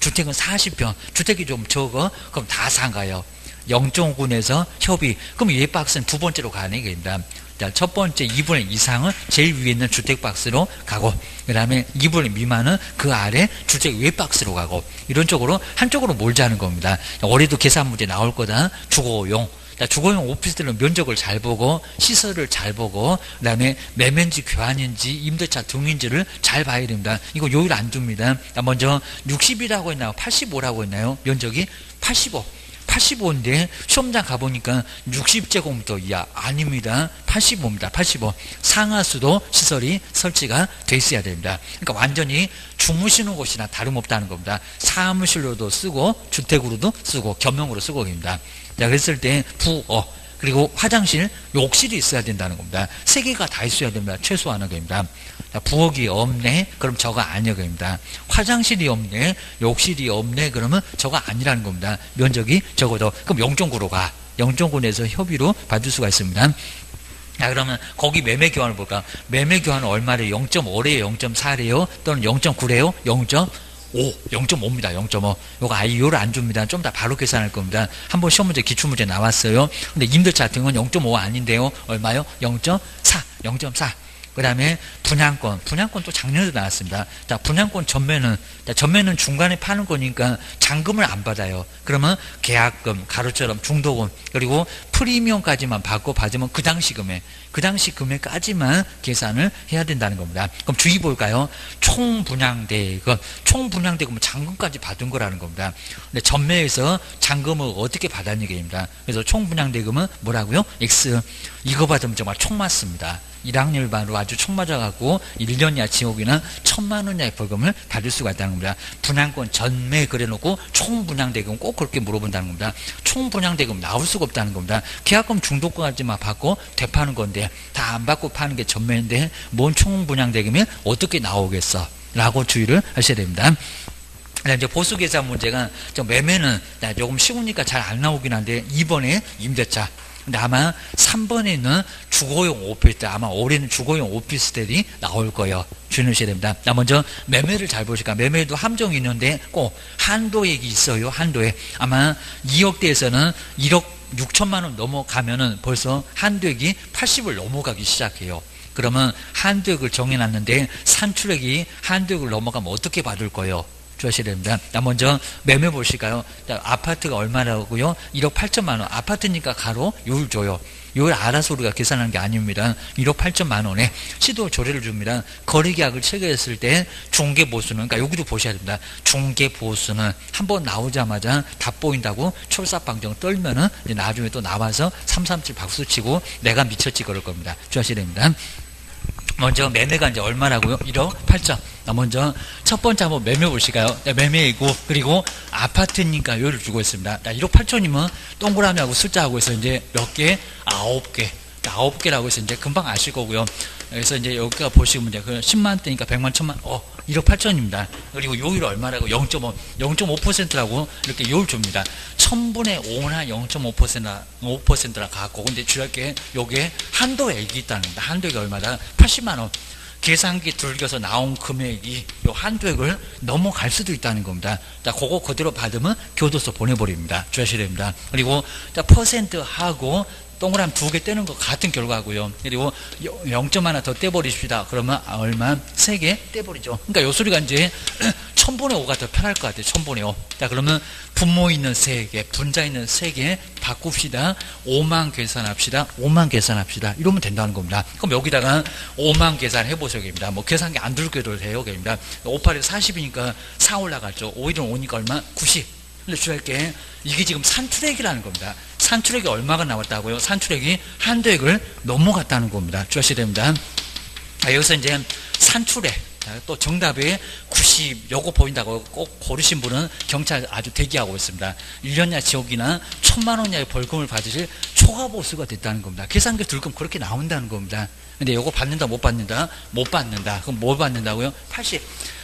Speaker 1: 주택은 40평, 주택이 좀 적어. 그럼 다 상가요. 0.9에서 협의. 그럼 얘 박스는 두 번째로 가는 겁니다. 자, 첫 번째 2분의 1 이상은 제일 위에 있는 주택 박스로 가고 그 다음에 2분의 1 미만은 그 아래 주택 외 박스로 가고 이런 쪽으로 한쪽으로 몰자는 겁니다. 올해도 계산 문제 나올 거다. 주거용. 자, 주거용 오피스텔은 면적을 잘 보고 시설을 잘 보고 그 다음에 매매인지 교환인지 임대차 등인지를 잘 봐야 됩니다. 이거 요일 안 둡니다. 자, 먼저 60이라고 했나요? 85라고 했나요? 면적이 85인데 시험장 가보니까 60제곱미터 이하 아닙니다. 85입니다. 85. 상하수도 시설이 설치가 돼 있어야 됩니다. 그러니까 완전히 주무시는 곳이나 다름없다는 겁니다. 사무실로도 쓰고 주택으로도 쓰고 겸용으로 쓰고 됩니다. 자 그랬을 때 부엌 그리고 화장실, 욕실이 있어야 된다는 겁니다. 세 개가 다 있어야 됩니다. 최소한은 겁니다. 부엌이 없네? 그럼 저가 아니야 겁니다. 화장실이 없네? 욕실이 없네? 그러면 저가 아니라는 겁니다. 면적이 적어도. 그럼 0.9로 가. 0.9 내에서 협의로 받을 수가 있습니다. 자, 그러면 거기 매매 교환을 볼까? 매매 교환은 얼마래요? 0.5래요? 0.4래요? 또는 0.9래요? 0.5입니다. 0.5. 요거 아예 요를 안 줍니다. 좀 더 바로 계산할 겁니다. 한번 시험 문제, 기출 문제 나왔어요. 근데 임대차 등은 0.5 아닌데요. 얼마요? 0.4. 그 다음에 분양권 또 작년에도 나왔습니다. 자, 분양권 전매는 중간에 파는 거니까 잔금을 안 받아요. 그러면 계약금, 가로처럼 중도금, 그리고 프리미엄까지만 받으면 그 당시 금액까지만 계산을 해야 된다는 겁니다. 그럼 주의 볼까요? 총분양대금, 총분양대금은 잔금까지 받은 거라는 겁니다. 근데 전매에서 잔금을 어떻게 받았는 얘기입니다. 그래서 총분양대금은 뭐라고요? X. 이거 받으면 정말 총 맞습니다. 1학년 반으로 아주 총 맞아갖고 1년 이하 징역이나 1,000만 원 이하의 벌금을 받을 수가 있다는 겁니다. 분양권 전매 그래놓고 총분양대금 꼭 그렇게 물어본다는 겁니다. 총분양대금 나올 수가 없다는 겁니다. 계약금 중도까지만 받고 되파는 건데 다 안 받고 파는 게 전매인데 뭔 총분양대금이 어떻게 나오겠어? 라고 주의를 하셔야 됩니다. 이제 보수 계산 문제가 좀 매매는 조금 쉬우니까 잘 안 나오긴 한데 2번에 임대차. 근데 아마 3번에 있는 주거용 오피스텔, 아마 올해는 주거용 오피스텔이 나올 거예요. 주의하셔야 됩니다. 먼저 매매를 잘 보실까? 매매에도 함정이 있는데 꼭 한도액이 있어요. 한도액. 아마 2억대에서는 1억 6천만 원 넘어가면은 벌써 한도액이 80을 넘어가기 시작해요. 그러면 한도액을 정해놨는데 산출액이 한도액을 넘어가면 어떻게 받을 거예요? 주셔야 됩니다. 먼저 매매 보실까요? 아파트가 얼마라고요? 1억 8천만 원. 아파트니까 가로 요율 줘요. 요율 알아서 우리가 계산하는 게 아닙니다. 1억 8천만 원에 시도 조례를 줍니다. 거래계약을 체결했을 때 중개보수는, 그러니까 여기도 보셔야 됩니다. 중개보수는 한번 나오자마자 다 보인다고 철사방정 떨면은 이제 나중에 또 나와서 337 박수치고 내가 미쳤지 그럴 겁니다. 주셔야 됩니다. 먼저 매매가 이제 얼마라고요? 1억 8천. 먼저 첫 번째 한번 매매 보실까요? 매매이고 그리고 아파트니까 요를 주고 있습니다. 1억 8천이면 동그라미하고 숫자하고 해서 이제 몇 개? 9개. 9개라고 해서 이제 금방 아실 거고요. 그래서 이제 여기가 보시면 이제 그 10만 대니까 100만 1000만 1억 8천입니다. 그리고 요율 얼마라고? 0.5%라고 이렇게 요율 줍니다. 1000분의 5나 0.5%라 갖고 근데 주의할 게 요게 한도액이 있다는 겁니다. 한도액이 얼마다? 80만 원. 계산기 들겨서 나온 금액이 요 한도액을 넘어갈 수도 있다는 겁니다. 자, 그거 그대로 받으면 교도소 보내버립니다. 주의하셔야 됩니다. 그리고 자, 퍼센트하고 동그라미 2개 떼는 거 같은 결과고요. 그리고 0점 하나 더 떼버리십시다. 그러면 얼마? 3개 떼버리죠. 그러니까 요 소리가 이제 1000분의 5가 더 편할 것 같아요. 1000분의 5. 자, 그러면 분모 있는 3개, 분자 있는 3개 바꿉시다. 5만 계산합시다. 5만 계산합시다. 이러면 된다는 겁니다. 그럼 여기다가 5만 계산해보세요. 입니다. 뭐 계산기 안 들게도 돼요. 입니다. 5, 8에 40이니까 4 올라갔죠. 5, 1은 5니까 얼마? 90. 근데 주의할 게 이게 지금 산출액이라는 겁니다. 산출액이 얼마가 나왔다고요? 산출액이 한도액을 넘어갔다는 겁니다. 주의하셔야 됩니다. 여기서 이제 산출액, 또 정답에 90, 요거 보인다고 꼭 고르신 분은 경찰 아주 대기하고 있습니다. 1년이나 지옥이나 1000만 원 이하의 벌금을 받으실 초과보수가 됐다는 겁니다. 계산기 들금 그렇게 나온다는 겁니다. 근데 요거 받는다, 못 받는다? 못 받는다. 그럼 뭐 받는다고요? 80.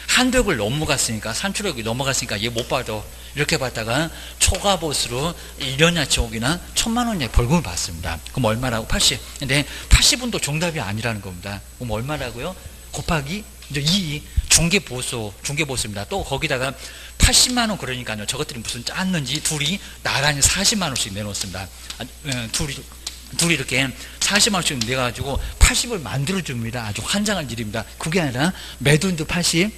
Speaker 1: 한도액을 넘어갔으니까, 산출액이 넘어갔으니까 얘 못 받아. 이렇게 받다가 초과보수로 1년이나 지옥이나 1000만 원 이하의 벌금을 받습니다. 그럼 얼마라고? 80. 근데 80은 또 정답이 아니라는 겁니다. 그럼 얼마라고요? 곱하기 이제 2 중개보수입니다. 또 거기다가 80만 원 그러니까요. 저것들이 무슨 짰는지 둘이 나란히 40만 원씩 내놓습니다. 둘이 이렇게 40만 원씩 내가지고 80을 만들어줍니다. 아주 환장할 일입니다. 그게 아니라 매도인도 80,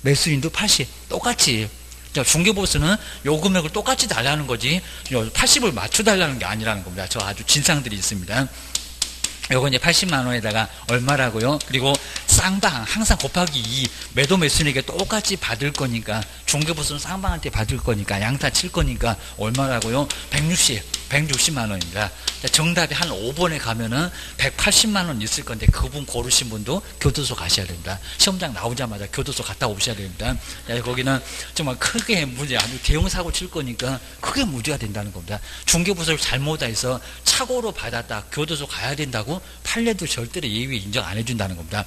Speaker 1: 매수인도 80. 똑같이. 중개보수는 요 금액을 똑같이 달라는 거지 80을 맞춰달라는 게 아니라는 겁니다. 저 아주 진상들이 있습니다. 요거 이제 80만 원에다가 얼마라고요? 그리고 쌍방 항상 곱하기 2 매도 매수인에게 똑같이 받을 거니까 중개보수는 쌍방한테 받을 거니까 양타 칠 거니까 얼마라고요? 160만 원입니다. 정답이 한 5번에 가면은 180만 원 있을 건데 그분 고르신 분도 교도소 가셔야 됩니다. 시험장 나오자마자 교도소 갔다 오셔야 됩니다. 거기는 정말 크게 문제, 아주 대형 사고 칠 거니까 크게 문제가 된다는 겁니다. 중개보수를 잘못해서 착오로 받았다 교도소 가야 된다고 판례도 절대로 예외 인정 안 해준다는 겁니다.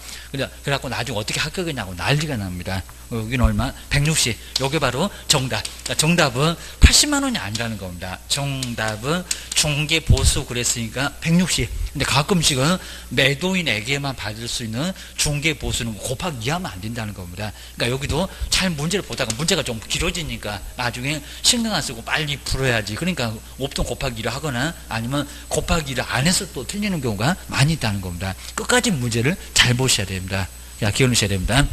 Speaker 1: 그래갖고 나중에 어떻게 합격했냐고 난리가 납니다. 여기는 얼마? 160. 요게 바로 정답. 정답은 80만 원이 아니라는 겁니다. 정답은 중개보수 그랬으니까 160. 근데 가끔씩은 매도인에게만 받을 수 있는 중개보수는 곱하기 2하면 안 된다는 겁니다. 그러니까 여기도 잘 문제를 보다가 문제가 좀 길어지니까 나중에 신경 안 쓰고 빨리 풀어야지. 그러니까 옵돈 곱하기 2를 하거나 아니면 곱하기 2를 안 해서 또 틀리는 경우가 많이 있다는 겁니다. 끝까지 문제를 잘 보셔야 됩니다. 기억하셔야 됩니다.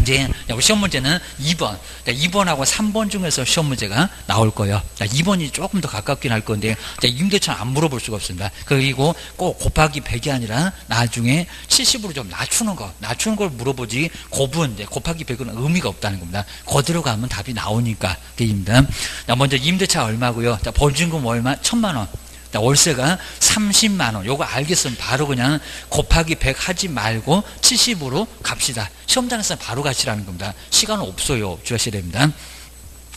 Speaker 1: 이제 여기 시험 문제는 2번. 2번하고 3번 중에서 시험 문제가 나올 거예요. 2번이 조금 더 가깝긴 할 건데, 임대차는 안 물어볼 수가 없습니다. 그리고 꼭 곱하기 100이 아니라 나중에 70으로 좀 낮추는 걸 물어보지, 곱은, 곱하기 100은 의미가 없다는 겁니다. 그대로 가면 답이 나오니까. 그입니다. 먼저 임대차 얼마고요? 보증금 얼마? 1000만원. 월세가 30만원. 요거 알겠으면 바로 그냥 곱하기 100 하지 말고 70으로 갑시다. 시험장에서 바로 가시라는 겁니다. 시간은 없어요. 주하셔야 됩니다.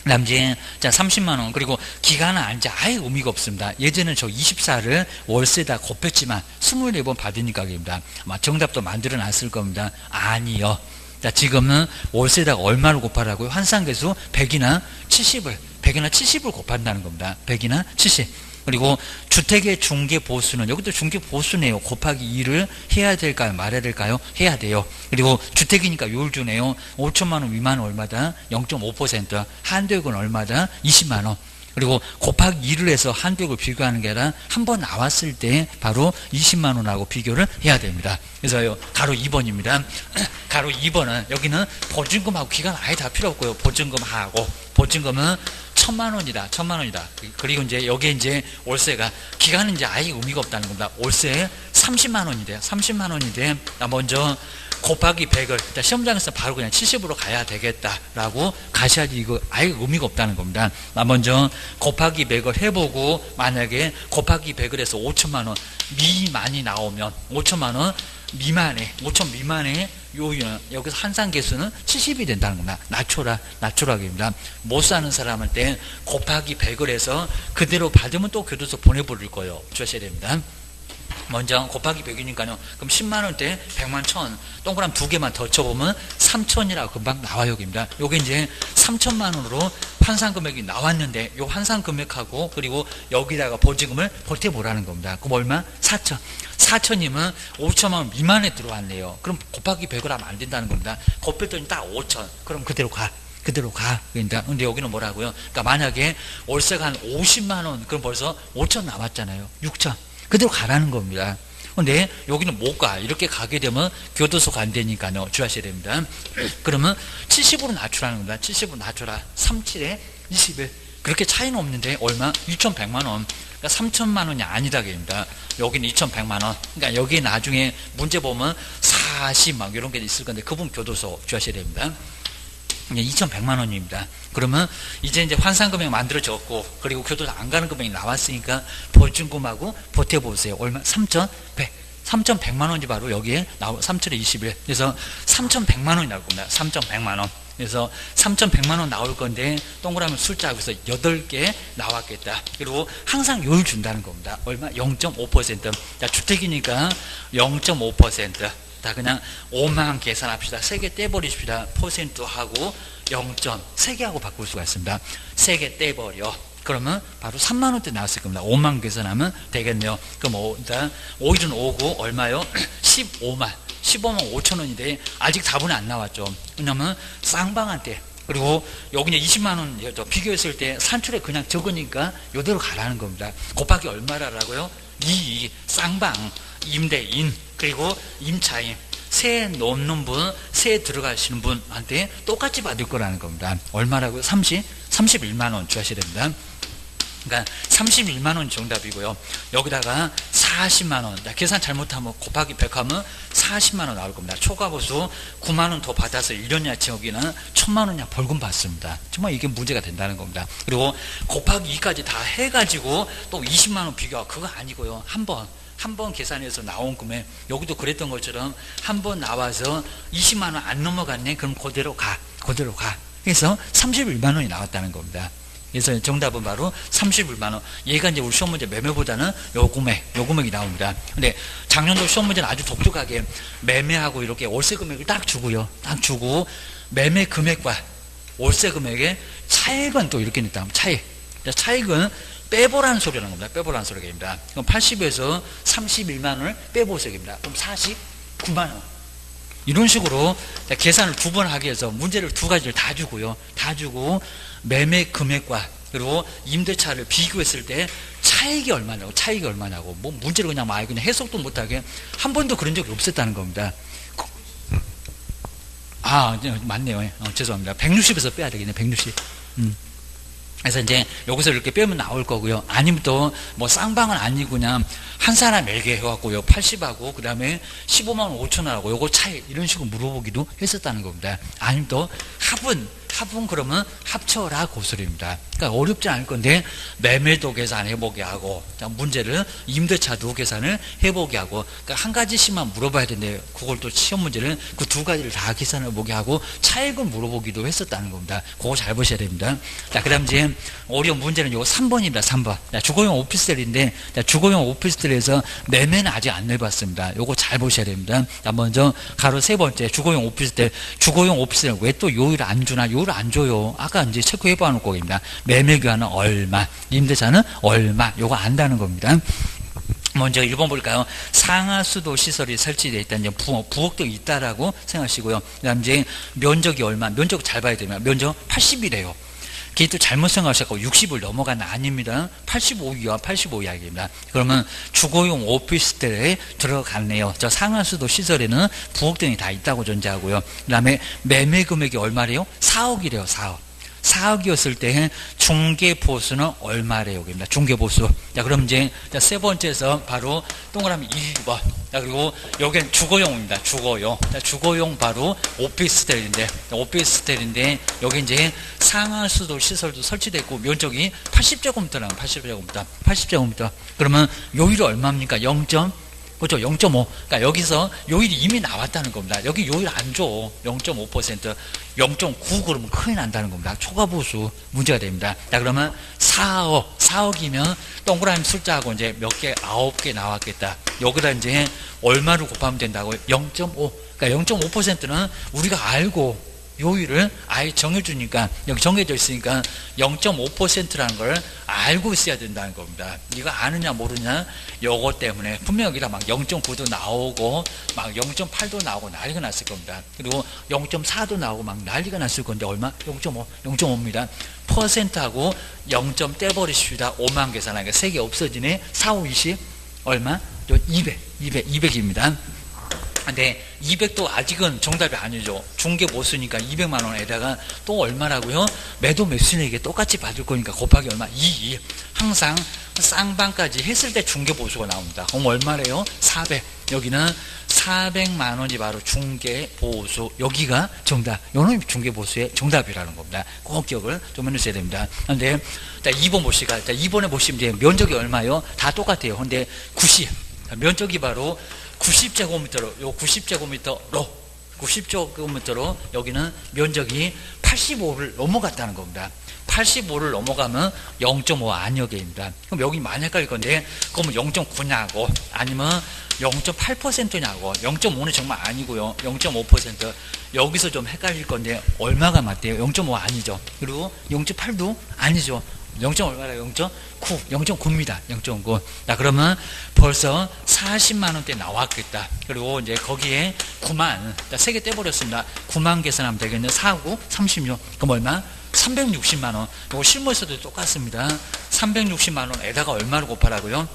Speaker 1: 남진, 자, 30만원. 그리고 기간은 아예 의미가 없습니다. 예전에는 저 24를 월세다 곱했지만 24번 받으니까 입니다. 아마 정답도 만들어 놨을 겁니다. 아니요. 자, 지금은 월세다가 얼마를 곱하라고요? 환산계수 100이나 70을 곱한다는 겁니다. 100이나 70. 그리고 주택의 중개보수는 여기도 중개보수네요. 곱하기 2를 해야 될까요? 말해야 될까요? 해야 돼요. 그리고 주택이니까 요율주네요. 5천만원 미만은 얼마다? 0.5%. 한도액은 얼마다? 20만원. 그리고 곱하기 2를 해서 한도액을 비교하는 게 아니라 한 번 나왔을 때 바로 20만원하고 비교를 해야 됩니다. 그래서 가로 2번입니다. 가로 2번은 여기는 보증금하고 기간 아예 다 필요 없고요. 보증금하고 보증금은 1000만원이다. 그리고 이제 여기에 이제 월세가 기간은 이제 아예 의미가 없다는 겁니다. 월세 30만원이 돼요. 먼저 곱하기 100을 시험장에서 바로 그냥 70으로 가야 되겠다라고 가셔야지 이거 아예 의미가 없다는 겁니다. 먼저 곱하기 100을 해보고 만약에 곱하기 100을 해서 5천만원 미만이 나오면 5천만원 미만에 5천 미만의 요율은 여기서 환산계수는 70이 된다는 겁니다. 낮추라기입니다. 못 사는 사람한테 곱하기 100을 해서 그대로 받으면 또 교도소 보내버릴 거예요. 주셔야 됩니다. 먼저 곱하기 100이니까요. 그럼 10만원대 100만 1000 동그라미 2개만 더 쳐보면 3000이라고 금방 나와요. 여기입니다. 요게 이제 3000만원으로 환산금액이 나왔는데 요 환산금액하고 그리고 여기다가 보증금을 보태보라는 겁니다. 그럼 얼마? 4000. 4000이면 5천만원 미만에 들어왔네요. 그럼 곱하기 100을 하면 안 된다는 겁니다. 곱했더니 딱 5000. 그럼 그대로 가. 그러니까 근데 여기는 뭐라고요? 그러니까 만약에 월세가 한 50만원 그럼 벌써 5000 남았잖아요. 6000. 그대로 가라는 겁니다. 근데 여기는 못 가. 이렇게 가게 되면 교도소 간다니까요. 주의하셔야 됩니다. 그러면 70으로 낮추라는 겁니다. 70으로 낮춰라. 37에 21. 그렇게 차이는 없는데 얼마? 6100만원. 그러니까 3000만원이 아니다. 그입니다. 여기는 2100만원. 그러니까 여기 나중에 문제 보면 40 막 이런 게 있을 건데 그분 교도소 주의하셔야 됩니다. 2100만원입니다. 그러면 이제 환산금액 만들어졌고 그리고 교도소 안 가는 금액이 나왔으니까 보증금하고 보태보세요. 얼마? 3100. 3100만원이 바로 여기에 나오 37에 21. 그래서 3100만원이 나올 겁니다. 3100만원. 그래서 3100만원 나올 건데 동그라미 숫자 여기서 8개 나왔겠다. 그리고 항상 요율 준다는 겁니다. 얼마? 0.5%. 자, 주택이니까 0.5%. 다 그냥 5만 계산합시다. 3개 떼버리십시다. 퍼센트하고 0.3개 하고 바꿀 수가 있습니다. 3개 떼버려. 그러면 바로 3만원대 나왔을 겁니다. 5만 계산하면 되겠네요. 그럼 5일은 5고 얼마요? 15만 5천원인데 아직 답은 안 나왔죠. 왜냐면 쌍방한테 그리고 여기 이제 20만원 비교했을 때 산출에 그냥 적으니까 이대로 가라는 겁니다. 곱하기 얼마라고요? 2 쌍방 임대인 그리고 임차인 세 놓는 분, 세 들어가시는 분한테 똑같이 받을 거라는 겁니다. 얼마라고요? 31만원 주하셔야 됩니다. 그러니까 31만원 정답이고요. 여기다가 40만원. 계산 잘못하면 곱하기 100하면 40만원 나올 겁니다. 초과보수 9만원 더 받아서 1년이나 여기는 1000만원이나 벌금 받습니다. 정말 이게 문제가 된다는 겁니다. 그리고 곱하기 2까지 다 해가지고 또 20만원 비교하고 그거 아니고요. 한 번 계산해서 나온 금액 여기도 그랬던 것처럼 한 번 나와서 20만원 안 넘어갔네. 그럼 그대로 가. 그래서 31만원이 나왔다는 겁니다. 그래서 정답은 바로 31만원. 얘가 이제 우리 시험 문제 매매보다는 요 금액이 나옵니다. 근데 작년도 시험 문제는 아주 독특하게 매매하고 이렇게 월세 금액을 딱 주고요. 딱 주고 매매 금액과 월세 금액의 차액은 또 이렇게 냈다. 차익은 빼보라는 소리라는 겁니다. 빼보라는 소리입니다. 그럼 80에서 31만원을 빼보세요입니다. 그럼 49만원. 이런 식으로 계산을 2번 하기 위해서 문제를 2가지를 다 주고요. 다 주고 매매 금액과 그리고 임대차를 비교했을 때 차익이 얼마냐고 뭐 문제를 그냥 그냥 해석도 못하게 한 번도 그런 적이 없었다는 겁니다. 맞네요. 죄송합니다. 160에서 빼야 되겠네, 160. 그래서 이제 여기서 이렇게 빼면 나올 거고요. 아니면 또 뭐 쌍방은 아니고 그냥 한 사람에게 해갖고요. 80하고 그 다음에 15만 5천 원하고 요거 차이 이런 식으로 물어보기도 했었다는 겁니다. 아니면 또 합은 그러면 합쳐라 고소리입니다. 그러니까 어렵지 않을 건데 매매도 계산해보게 하고 문제를 임대차도 계산을 해보게 하고 그러니까 한 가지씩만 물어봐야 되는데 그걸 또 시험 문제는 그 두 가지를 다 계산을 보게 하고 차익을 물어보기도 했었다는 겁니다. 그거 잘 보셔야 됩니다. 자, 그 다음 이제 어려운 문제는 요거 3번입니다. 3번. 자, 주거용 오피스텔인데 주거용 오피스텔에서 매매는 아직 안 내봤습니다. 요거 잘 보셔야 됩니다. 자, 먼저 가로 세 번째 주거용 오피스텔 왜 또 요율 안 주나? 요율 안 줘요. 아까 이제 체크해 봐 놓을 거입니다. 매매 기간은 얼마, 임대차는 얼마, 요거 안다는 겁니다. 먼저 1번 볼까요? 상하수도 시설이 설치되어 있다. 이제 부엌도 있다라고 생각하시고요. 그 다음 이제 면적이 얼마, 면적 잘 봐야 됩니다. 면적 80이래요. 그게 또 잘못 생각하셨고 60을 넘어가는 아닙니다. 85이와 85 이야기입니다. 그러면 주거용 오피스텔에 들어갔네요. 저 상하수도 시설에는 부엌 등이 다 있다고 전제하고요. 그 다음에 매매 금액이 얼마래요? 4억이래요. 4억이었을 때 중개보수는 얼마래요? 중개보수. 자, 그럼 이제 세 번째에서 바로 동그라미 2번. 자, 그리고 여기는 주거용입니다. 주거용. 자, 주거용 바로 오피스텔인데 여기 이제 상하수도 시설도 설치되어 있고 면적이 80제곱미터라는 80제곱미터. 그러면 요율이 얼마입니까? 0. 그렇죠. 0.5. 그러니까 여기서 요율이 이미 나왔다는 겁니다. 여기 요율 안 줘. 0.5%, 0.9 그러면 큰일 난다는 겁니다. 초과보수 문제가 됩니다. 자, 그러면 4억이면 동그라미 숫자하고 이제 몇 개, 9개 나왔겠다. 여기다 이제 얼마를 곱하면 된다고요? 0.5. 그러니까 0.5%는 우리가 알고 요율을 아예 정해주니까 여기 정해져 있으니까 0.5%라는 걸 알고 있어야 된다는 겁니다. 이거 아느냐 모르냐 요거 때문에 분명 여기다 막 0.9도 나오고 막 0.8도 나오고 난리가 났을 겁니다. 그리고 0.4도 나오고 막 난리가 났을 건데 얼마? 0.5입니다. 퍼센트하고 0점 떼버리십시다. 5만 계산하니까 3개 없어지네. 4, 5, 20 얼마? 200입니다. 근데 200도 아직은 정답이 아니죠. 중개 보수니까 200만 원에다가 또 얼마라고요? 매도 매수인에게 똑같이 받을 거니까 곱하기 얼마? 2. 항상 쌍방까지 했을 때 중개 보수가 나옵니다. 그럼 얼마래요? 400. 여기는 400만 원이 바로 중개 보수. 여기가 정답. 요놈이 중개 보수의 정답이라는 겁니다. 꼭 기억을 좀 해주셔야 됩니다. 근데 2번 보시까. 2번에 보시면 이제 면적이 얼마요? 다 똑같아요. 근데 90. 면적이 바로 90제곱미터로, 요 90제곱미터로 여기는 면적이 85를 넘어갔다는 겁니다. 85를 넘어가면 0.5 안역입니다. 그럼 여기 많이 헷갈릴 건데, 그러면 0.9냐고, 아니면 0.8%냐고, 0.5는 정말 아니고요. 0.5%. 여기서 좀 헷갈릴 건데, 얼마가 맞대요? 0.5 아니죠. 그리고 0.8도 아니죠. 0. 얼마래요? 0.9. 0.9입니다. 0.9. 자, 그러면 벌써 40만 원대 나왔겠다. 그리고 이제 거기에 9만. 자, 3개 떼버렸습니다. 9만 계산하면 되겠네. 4구 36. 그럼 얼마? 360만 원. 이거 실무에서도 똑같습니다. 360만 원에다가 얼마를 곱하라고요?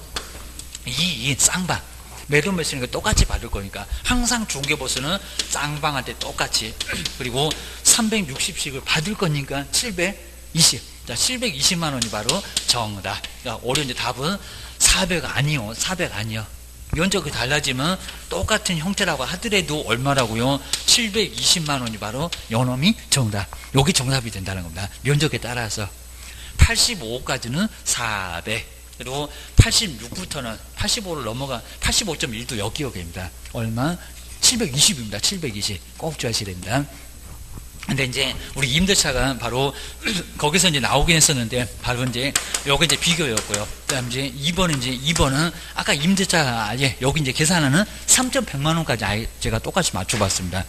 Speaker 1: 2 쌍방. 매도 매수니까 똑같이 받을 거니까 항상 중개보수는 쌍방한테 똑같이. 그리고 360씩을 받을 거니까 720. 자, 720만 원이 바로 정답. 어려운데 답은 400 아니요. 400 아니요. 면적이 달라지면 똑같은 형태라고 하더라도 얼마라고요? 720만 원이 바로 요놈이 정답. 여기 정답이 된다는 겁니다. 면적에 따라서. 85까지는 400. 그리고 86부터는 85를 넘어가 85.1도 역기억입니다. 얼마? 720입니다. 720. 꼭 주셔야 됩니다. 근데 이제 우리 임대차가 바로 거기서 이제 나오긴 했었는데 바로 이제 여기 이제 비교였고요. 그다음 이제 2번은 아까 임대차 아예 여기 이제 계산하는 3,100만 원까지 아예 제가 똑같이 맞춰봤습니다.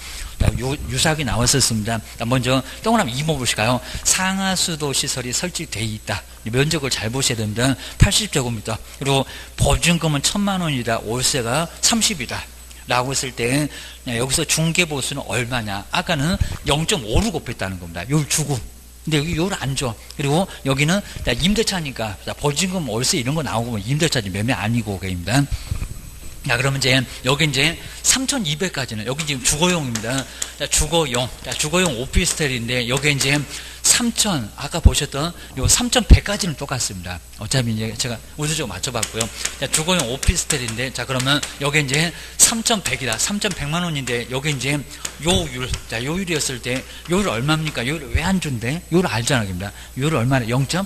Speaker 1: 유사하게 나왔었습니다. 먼저 동그라미 2번 보실까요? 상하수도 시설이 설치되어 있다. 면적을 잘 보셔야 됩니다. 80제곱미터. 그리고 보증금은 1,000만 원이다. 월세가 30이다. 라고 했을 때 여기서 중개보수는 얼마냐? 아까는 0.5를 곱했다는 겁니다. 요를 주고. 근데 여기 요를 안 줘. 그리고 여기는 임대차니까 보증금 월세 이런 거 나오고 임대차지 매매 아니고 그입니다. 자, 그러면 이제, 여기 이제 3,200까지는, 여기 지금 주거용입니다. 자, 주거용. 자, 주거용 오피스텔인데, 여기 이제 3,000, 아까 보셨던 요 3,100까지는 똑같습니다. 어차피 이제 제가 우수적으로 맞춰봤고요. 자, 주거용 오피스텔인데, 자, 그러면 여기 이제 3,100이다. 3,100만 원인데, 여기 이제 요율. 자, 요율이었을 때, 요율 얼마입니까? 요율 왜 안 준대? 요율 알잖아, 입니다. 요율 얼마나? 0.4,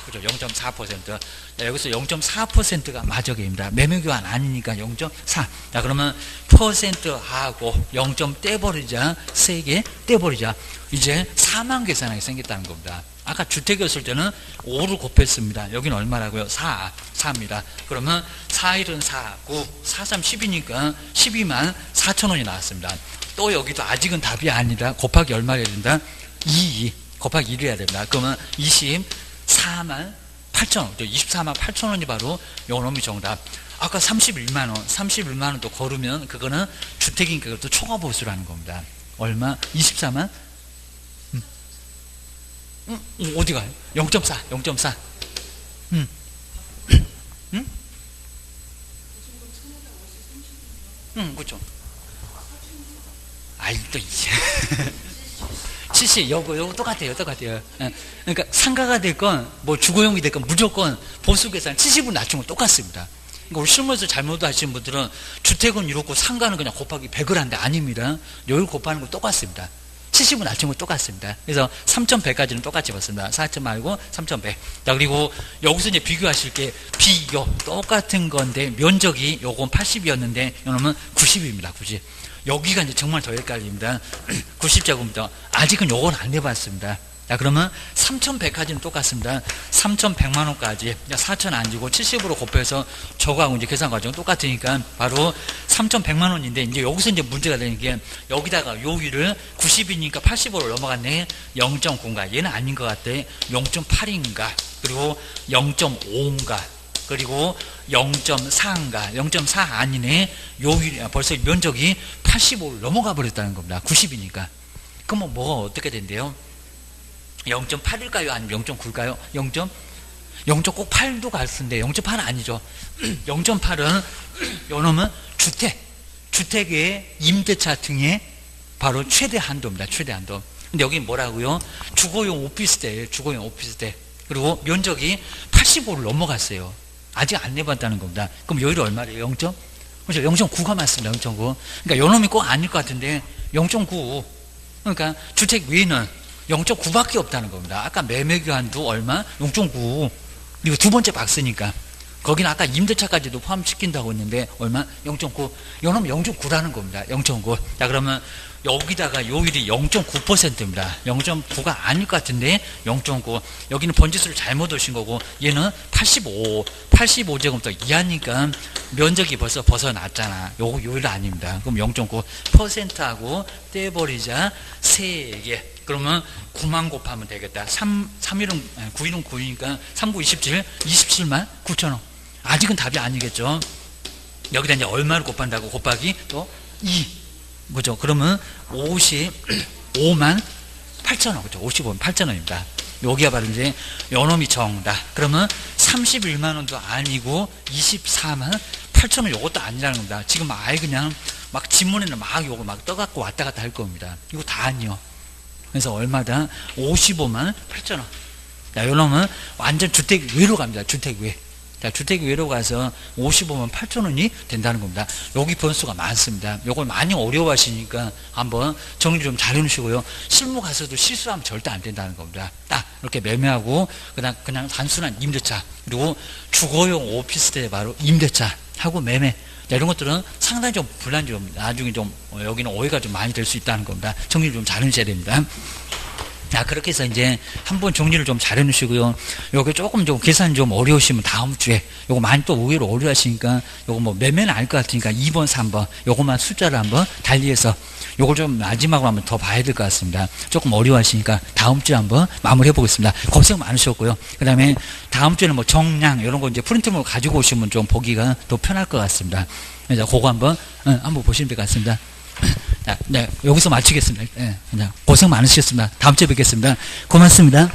Speaker 1: 그죠? 0.4%. 자, 여기서 0.4%가 마저기입니다. 매매교환 아니니까 0.4. 자, 그러면 퍼센트하고 0점 떼버리자. 3개 떼버리자. 이제 4만 계산하게 생겼다는 겁니다. 아까 주택이었을 때는 5를 곱했습니다. 여기는 얼마라고요? 4입니다. 그러면 4일은 4, 9, 4, 3, 10이니까 12만 4천 원이 나왔습니다. 또 여기도 아직은 답이 아니라 곱하기 얼마 해야 된다? 2 곱하기 1을 해야 됩니다. 그러면 24만 8천 원, 24만 8천 원이 바로 요놈이 정답. 아까 31만 원, 31만 원 또 걸으면 그거는 주택이니까 그것도 총합보수라는 겁니다. 얼마? 24만? 어디 가요? 0.4, 0.4. 그렇죠. 아이, 또 이제. 70, 요거 똑같아요. 그러니까 상가가 됐건, 뭐 주거용이 됐건 무조건 보수 계산 70을 낮추면 똑같습니다. 그러니까 우리 실무에서 잘못하시는 분들은 주택은 이렇고 상가는 그냥 곱하기 100을 하는데 아닙니다. 요율 곱하는 거 똑같습니다. 70은 낮춘 거 똑같습니다. 그래서 3,100까지는 똑같이 봤습니다. 4천 말고 3,100. 자, 그리고 여기서 이제 비교하실 게 비교 똑같은 건데 면적이 요건 80이었는데 요놈은 90입니다. 90. 여기가 이제 정말 더 헷갈립니다. 90제곱미터. 아직은 요건 안 해봤습니다. 자, 그러면 3,100까지는 똑같습니다. 3,100만 원까지 4,000 안 주고 70으로 곱해서 저거하고 이제 계산 과정 똑같으니까 바로 3,100만 원인데 이제 여기서 이제 문제가 되는 게 여기다가 요율을 90이니까 80으로 넘어갔네. 0.9인가? 얘는 아닌 것 같아. 0.8인가? 그리고 0.5인가? 그리고 0.4인가? 0.4 아니네. 요율이 벌써 면적이 85를 넘어가 버렸다는 겁니다. 90이니까. 그러면 뭐가 어떻게 된대요? 0.8일까요? 아니면 0.9일까요? 0.꼭 8도 갈 수인데 0.8은 아니죠. 0.8은 요놈은 주택의 임대차 등의 바로 최대 한도입니다. 최대 한도. 근데 여기 뭐라고요? 주거용 오피스텔. 그리고 면적이 85를 넘어갔어요. 아직 안 내봤다는 겁니다. 그럼 요율이 얼마래요? 0. 그렇죠. 0.9가 맞습니다. 0.9. 그러니까 요놈이 꼭 아닐 것 같은데 0.9. 그러니까 주택 위에는 0.9밖에 없다는 겁니다. 아까 매매교환도 얼마? 0.9. 그리고 두 번째 박스니까. 거기는 아까 임대차까지도 포함시킨다고 했는데 얼마? 0.9. 요놈 0.9라는 겁니다. 0.9. 자, 그러면 여기다가 요율이 0.9%입니다. 0.9가 아닐 것 같은데 0.9. 여기는 번지수를 잘못 오신 거고 얘는 85제곱미터 이하니까 면적이 벌써 벗어났잖아. 요거 요율 아닙니다. 그럼 0.9%하고 떼버리자 3개. 그러면 9만 곱하면 되겠다. 9일은 9이니까 3, 9, 27만 9천 원. 아직은 답이 아니겠죠. 여기다 이제 얼마를 곱한다고 곱하기 또 2. 그죠? 그러면 55만 8천 원. 그죠? 55만 8천 원입니다. 여기가 바로 이제 요놈이 정답. 그러면 31만 원도 아니고 24만 8천 원 요것도 아니라는 겁니다. 지금 아예 그냥 막 지문에는 막 요거 막 떠갖고 왔다 갔다 할 겁니다. 이거 다 아니요. 그래서 얼마다? 55만 8천 원. 자, 요놈은 완전 주택 외로 갑니다. 주택 외. 자, 주택 외로 가서 55만 8천 원이 된다는 겁니다. 여기 변수가 많습니다. 요걸 많이 어려워하시니까 한번 정리 좀 잘 해놓으시고요. 실무 가서도 실수하면 절대 안 된다는 겁니다. 딱 이렇게 매매하고 그냥 단순한 임대차 그리고 주거용 오피스텔 바로 임대차 하고 매매. 자, 이런 것들은 상당히 좀 불안이 좀 나중에 좀 여기는 오해가 좀 많이 될 수 있다는 겁니다. 정리를 좀 잘 해주셔야 됩니다. 자, 그렇게 해서 이제 한번 정리를 좀 잘 해놓으시고요. 요게 조금 좀 계산 좀 어려우시면 다음 주에 요거 많이 또 의외로 어려워하시니까 요거 뭐 매매는 알 것 같으니까 2번, 3번 요거만 숫자를 한번 달리해서 요걸 좀 마지막으로 한번 더 봐야 될 것 같습니다. 조금 어려워하시니까 다음 주에 한번 마무리해 보겠습니다. 고생 많으셨고요. 그 다음에 다음 주에는 뭐 정량 이런 거 이제 프린트물 가지고 오시면 좀 보기가 더 편할 것 같습니다. 그래서 그거 한번 보시면 될 것 같습니다. 자, 네, 여기서 마치겠습니다. 네, 그냥 고생 많으셨습니다. 다음 주에 뵙겠습니다. 고맙습니다.